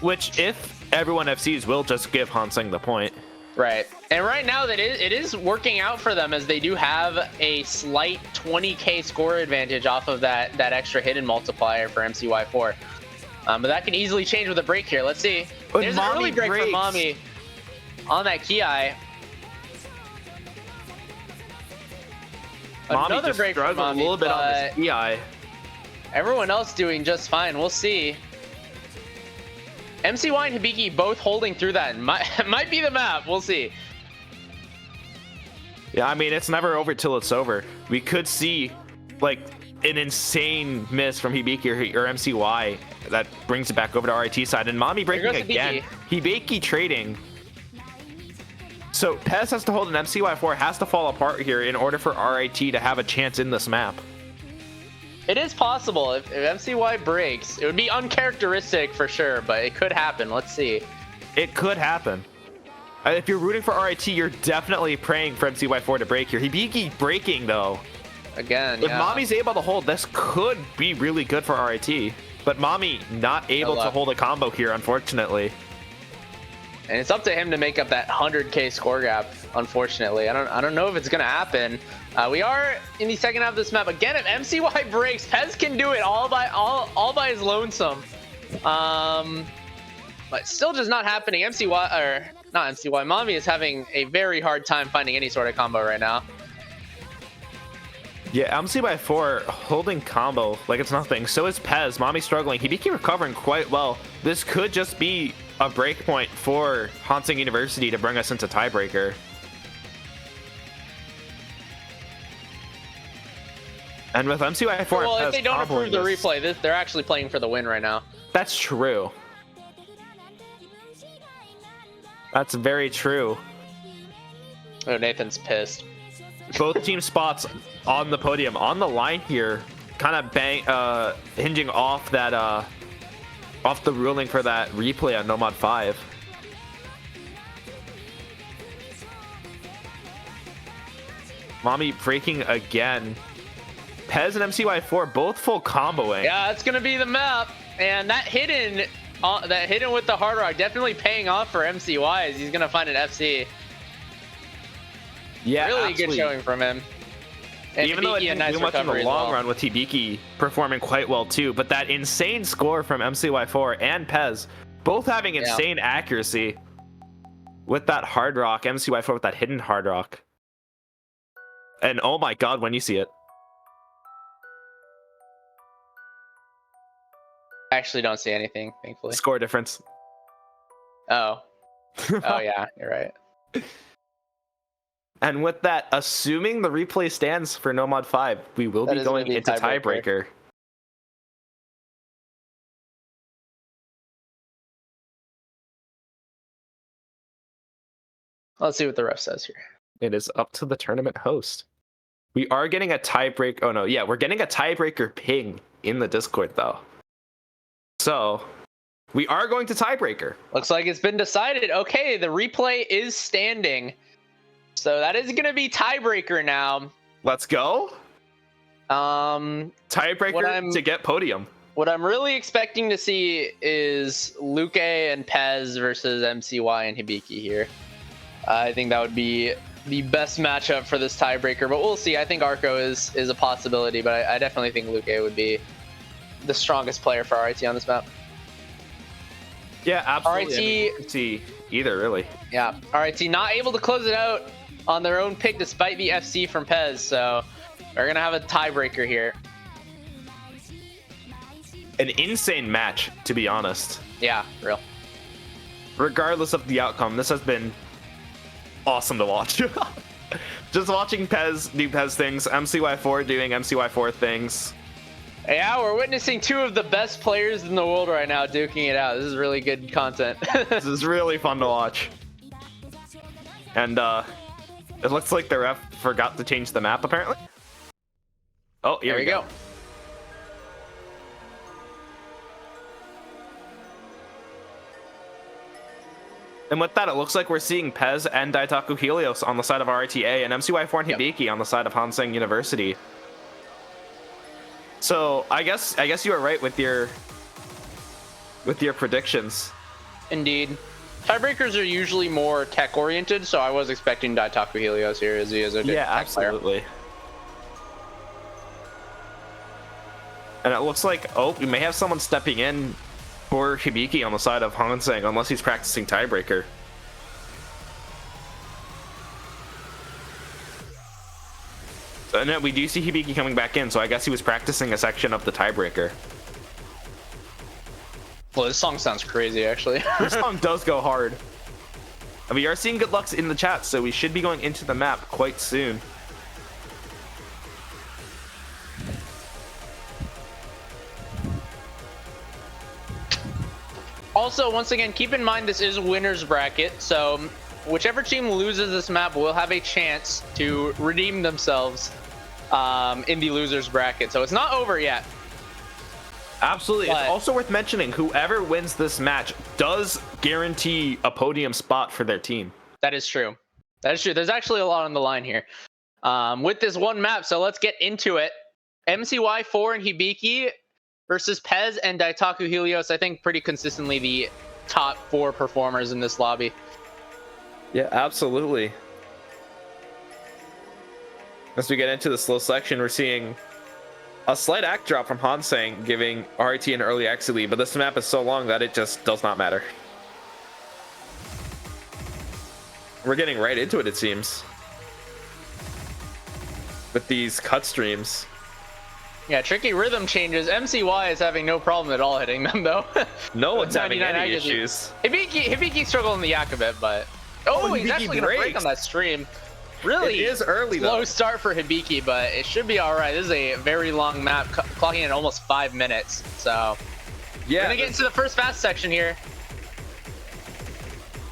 Which, if everyone FCs, will just give Seng the point. Right. And right now that it is working out for them, as they do have a slight 20k score advantage off of that extra hidden multiplier for MCY4. But that can easily change with a break here. Let's see. There's an early break for Mami on that Ki. Another break for Mami, a little bit on this Ki. Everyone else doing just fine. We'll see. MCY and Hibiki both holding through that. Might be the map. We'll see. Yeah, I mean, it's never over till it's over. We could see like an insane miss from Hibiki or MCY that brings it back over to RIT side, and Mami breaking again. Hibiki trading. So Pez has to hold an MCY4, has to fall apart here in order for RIT to have a chance in this map. It is possible. If MCY breaks, it would be uncharacteristic for sure, but it could happen. Let's see. It could happen. If you're rooting for RIT, you're definitely praying for MCY4 to break here. Hibiki breaking, though. Again, if Mami's able to hold, this could be really good for RIT. But Mami not able to hold a combo here, unfortunately. And it's up to him to make up that 100k score gap, unfortunately. I don't know if it's going to happen. We are in the second half of this map. Again, if MCY breaks, Pez can do it all by his lonesome. But still just not happening. Mami is having a very hard time finding any sort of combo right now. Yeah, MCY4 holding combo like it's nothing. So is Pez. Mami struggling. Hibiki recovering quite well. This could just be a break point for Seng University to bring us into tiebreaker. And with MCY4, well, if they don't approve the replay, they're actually playing for the win right now. That's true. That's very true. Oh, Nathan's pissed. Both team spots on the podium, on the line here, kind of hinging off that off the ruling for that replay on No Mod 5. Mami breaking again. Pez and MCY4 both full comboing. Yeah, that's gonna be the map, and that hidden with the Hard Rock definitely paying off for MCY, as he's gonna find an FC. Yeah, really good showing from him. And even though it didn't do much in the long run, with Hibiki performing quite well too, but that insane score from MCY4 and Pez, both having insane accuracy with that Hard Rock, MCY4 with that hidden Hard Rock. And oh my god, when you see it. I actually don't see anything, thankfully. Score difference. Oh. Oh yeah, you're right. And with that, assuming the replay stands for No Mod 5, we will be going into tiebreaker. Let's see what the ref says here. It is up to the tournament host. We are getting a tiebreak. Oh no, yeah, we're getting a tiebreaker ping in the Discord though. So we are going to tiebreaker. Looks like it's been decided. Okay, the replay is standing. So that is going to be tiebreaker now. Let's go. Tiebreaker to get podium. What I'm really expecting to see is Luke and Pez versus MCY and Hibiki here. I think that would be the best matchup for this tiebreaker, but we'll see. I think Arco is a possibility, but I definitely think Luke would be the strongest player for RIT on this map. Yeah, absolutely. RIT, I mean, you can see either, really. Yeah, RIT not able to close it out on their own pick despite the FC from Pez, so we're gonna have a tiebreaker here. An insane match, to be honest. Yeah, real. Regardless of the outcome, this has been awesome to watch. Just watching Pez do Pez things, MCY4 doing MCY4 things. Yeah, we're witnessing two of the best players in the world right now duking it out. This is really good content. This is really fun to watch. And it looks like the ref forgot to change the map, apparently. Oh, here we go. And with that, it looks like we're seeing Pez and Daitaku Helios on the side of RITA and MCY4 and Hibiki on the side of Seng University. So I guess you were right with your predictions. Indeed. Tiebreakers are usually more tech oriented, so I was expecting Daitaku Helios here as he is a yeah, tech absolutely. player. And it looks like, oh, we may have someone stepping in for Hibiki on the side of Seng, unless he's practicing tiebreaker. And then we do see Hibiki coming back in, so I guess he was practicing a section of the tiebreaker. Well, this song sounds crazy, actually. This song does go hard. And we are seeing good lucks in the chat, so we should be going into the map quite soon. Also, once again, keep in mind this is a winner's bracket, so whichever team loses this map will have a chance to redeem themselves in the loser's bracket. So it's not over yet. Absolutely. But it's also worth mentioning, whoever wins this match does guarantee a podium spot for their team. That is true. That is true. There's actually a lot on the line here with this one map. So let's get into it. MCY4 and Hibiki versus Pez and Daitaku Helios. I think pretty consistently the top 4 performers in this lobby. Yeah, absolutely. As we get into the slow section, we're seeing a slight act drop from Seng, giving RIT an early exit lead, but this map is so long that it just does not matter. We're getting right into it, it seems, with these cut streams. Yeah, tricky rhythm changes. MCY is having no problem at all hitting them, though. No one's having any issues. Hibiki struggled in the yak a bit, but... Oh, he's actually going to break on that stream. Really it is early, slow though. Start for Hibiki, but it should be all right. This is a very long map, clocking in almost 5 minutes. So, yeah, we're going to get into the first fast section here.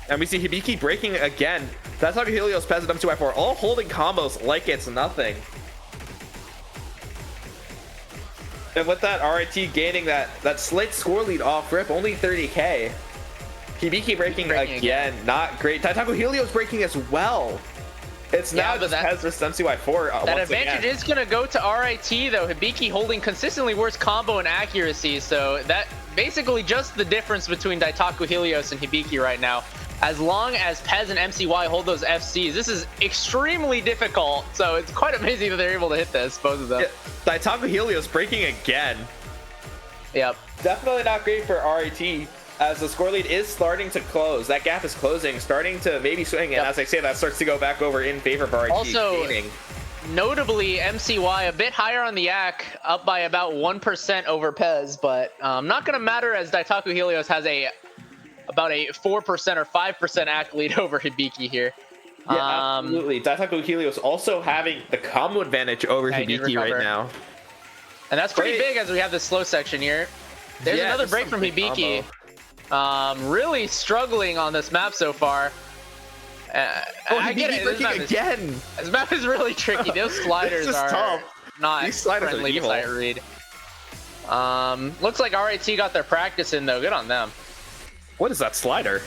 And we see Hibiki breaking again. That's how Helios, Pez, and M2Y4 all holding combos like it's nothing. And with that, RIT gaining that slight score lead off rip, only 30k. Hibiki breaking again, not great. Daitaku Helios breaking as well. It's now just Pez versus MCY4. That advantage is going to go to RIT, though. Hibiki holding consistently worse combo and accuracy, so that basically just the difference between Daitaku Helios and Hibiki right now. As long as Pez and MCY hold those FCs, this is extremely difficult, so it's quite amazing that they're able to hit this, both of them. Yeah, Daitaku Helios breaking again. Yep. Definitely not great for RIT, as the score lead is starting to close. That gap is closing, starting to maybe swing, and as I say, that starts to go back over in favor of RIT. Also, gaining. Notably, MCY a bit higher on the yak, up by about 1% over Pez, but not going to matter as Daitaku Helios has about a 4% or 5% act lead over Hibiki here. Yeah, absolutely. Daitaku Helios also having the combo advantage over Hibiki right now. And that's pretty big as we have this slow section here. There's another break from Hibiki. Really struggling on this map so far. I get it. This map is really tricky. Those sliders are tough. Not friendly to sight read. Looks like RIT got their practice in, though. Good on them. What is that slider?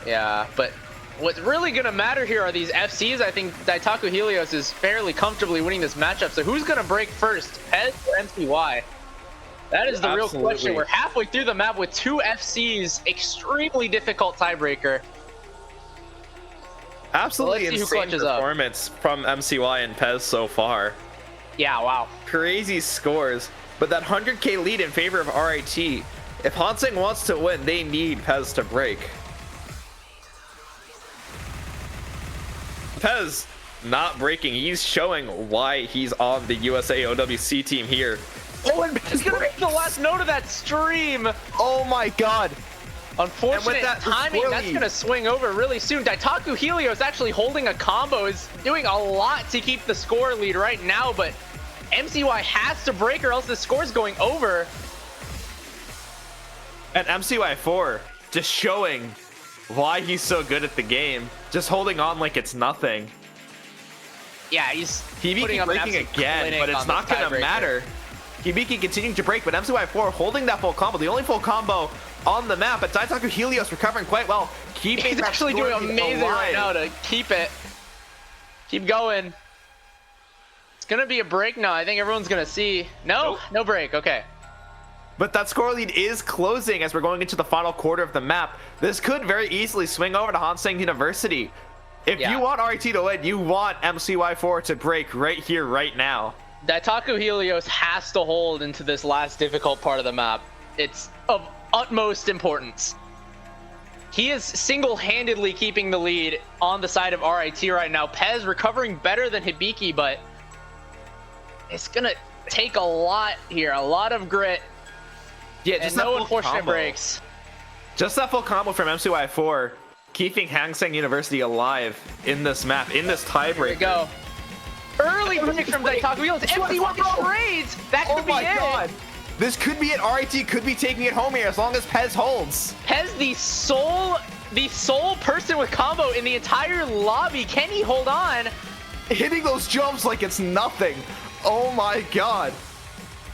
Yeah, but what's really going to matter here are these FCs. I think Daitaku Helios is fairly comfortably winning this matchup. So who's going to break first, Pez or MCY? That is the real question. We're halfway through the map with 2 FCs. Extremely difficult tiebreaker. Absolutely insane performance from MCY and Pez so far. Yeah, wow. Crazy scores. but that 100k lead in favor of RIT. If Hanseng wants to win, they need Pez to break. Pez not breaking. He's showing why he's on the USA OWC team here. Oh, and Pez gonna make the last note of that stream. Oh my god. Unfortunate timing. That's gonna swing over really soon. Daitaku Helios actually holding a combo, is doing a lot to keep the score lead right now, but MCY has to break or else the score's going over. And MCY4 just showing why he's so good at the game, just holding on like it's nothing. Yeah, he's Hibiki breaking again, but it's not gonna matter. Hibiki continuing to break, but MCY4 holding that full combo, the only full combo on the map. But Daitaku Helios recovering quite well, keeping he's actually doing amazing right now to keep it. Keep going. It's gonna be a break now. I think everyone's gonna see. No, no break. Okay. But that score lead is closing as we're going into the final quarter of the map. This could very easily swing over to Hanseng University. If you want RIT to win, you want MCY4 to break right here, right now. Daitaku Helios has to hold into this last difficult part of the map. It's of utmost importance. He is single-handedly keeping the lead on the side of RIT right now. Pez recovering better than Hibiki, but it's gonna take a lot here, a lot of grit. Yeah, just no unfortunate breaks. Just that full combo from MCY4, keeping Hanseng University alive in this map, in this tiebreaker. Here we go. Early break from Daitaku Helios. MCY raids. That could be it. Oh my god. This could be it. RIT could be taking it home here as long as Pez holds. Pez, the sole person with combo in the entire lobby. Can he hold on? Hitting those jumps like it's nothing. Oh my god.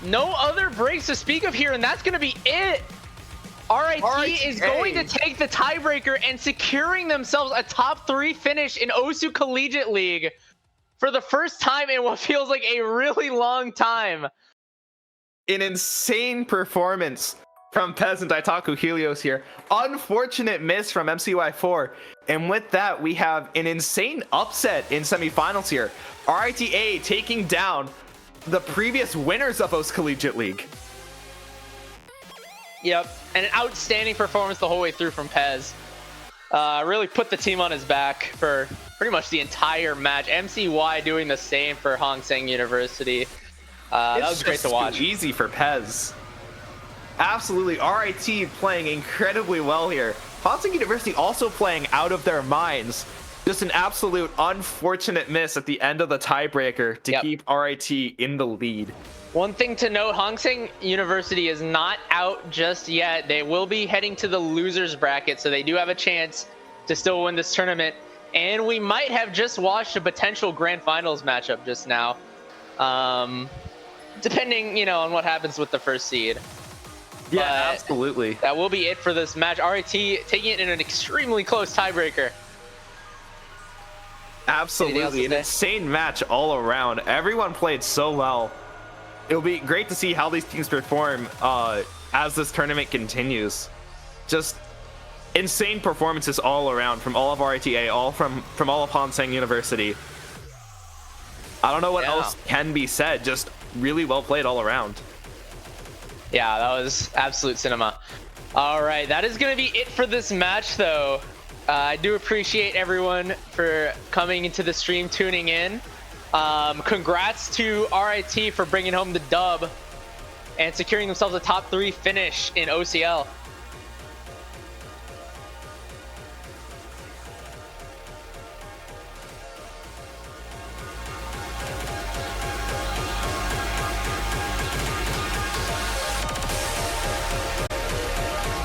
No other breaks to speak of here, and that's going to be it. RIT is going to take the tiebreaker and securing themselves a top 3 finish in Osu Collegiate League for the first time in what feels like a really long time. An insane performance from Pez and Daitaku Helios here. Unfortunate miss from MCY4. And with that, we have an insane upset in semifinals here. RITA taking down the previous winners of Osu Collegiate League. Yep, and an outstanding performance the whole way through from Pez. Really put the team on his back for pretty much the entire match. MCY doing the same for Hanseng University. That was great to watch. Too easy for Pez. Absolutely, RIT playing incredibly well here. Hanseng University also playing out of their minds. Just an absolute unfortunate miss at the end of the tiebreaker to keep RIT in the lead. One thing to note, Hanseng University is not out just yet. They will be heading to the losers bracket, so they do have a chance to still win this tournament. And we might have just watched a potential grand finals matchup just now. Depending, on what happens with the first seed. Yeah, absolutely. That will be it for this match. RIT taking it in an extremely close tiebreaker. Absolutely, an insane match all around. Everyone played so well. It'll be great to see how these teams perform as this tournament continues. Just insane performances all around from all of RITA, all from all of Hanseng University. I don't know what else can be said. Just really well played all around. Yeah, that was absolute cinema. All right, that is going to be it for this match, though. I do appreciate everyone for coming into the stream, tuning in. Congrats to RIT for bringing home the dub and securing themselves a top 3 finish in OCL.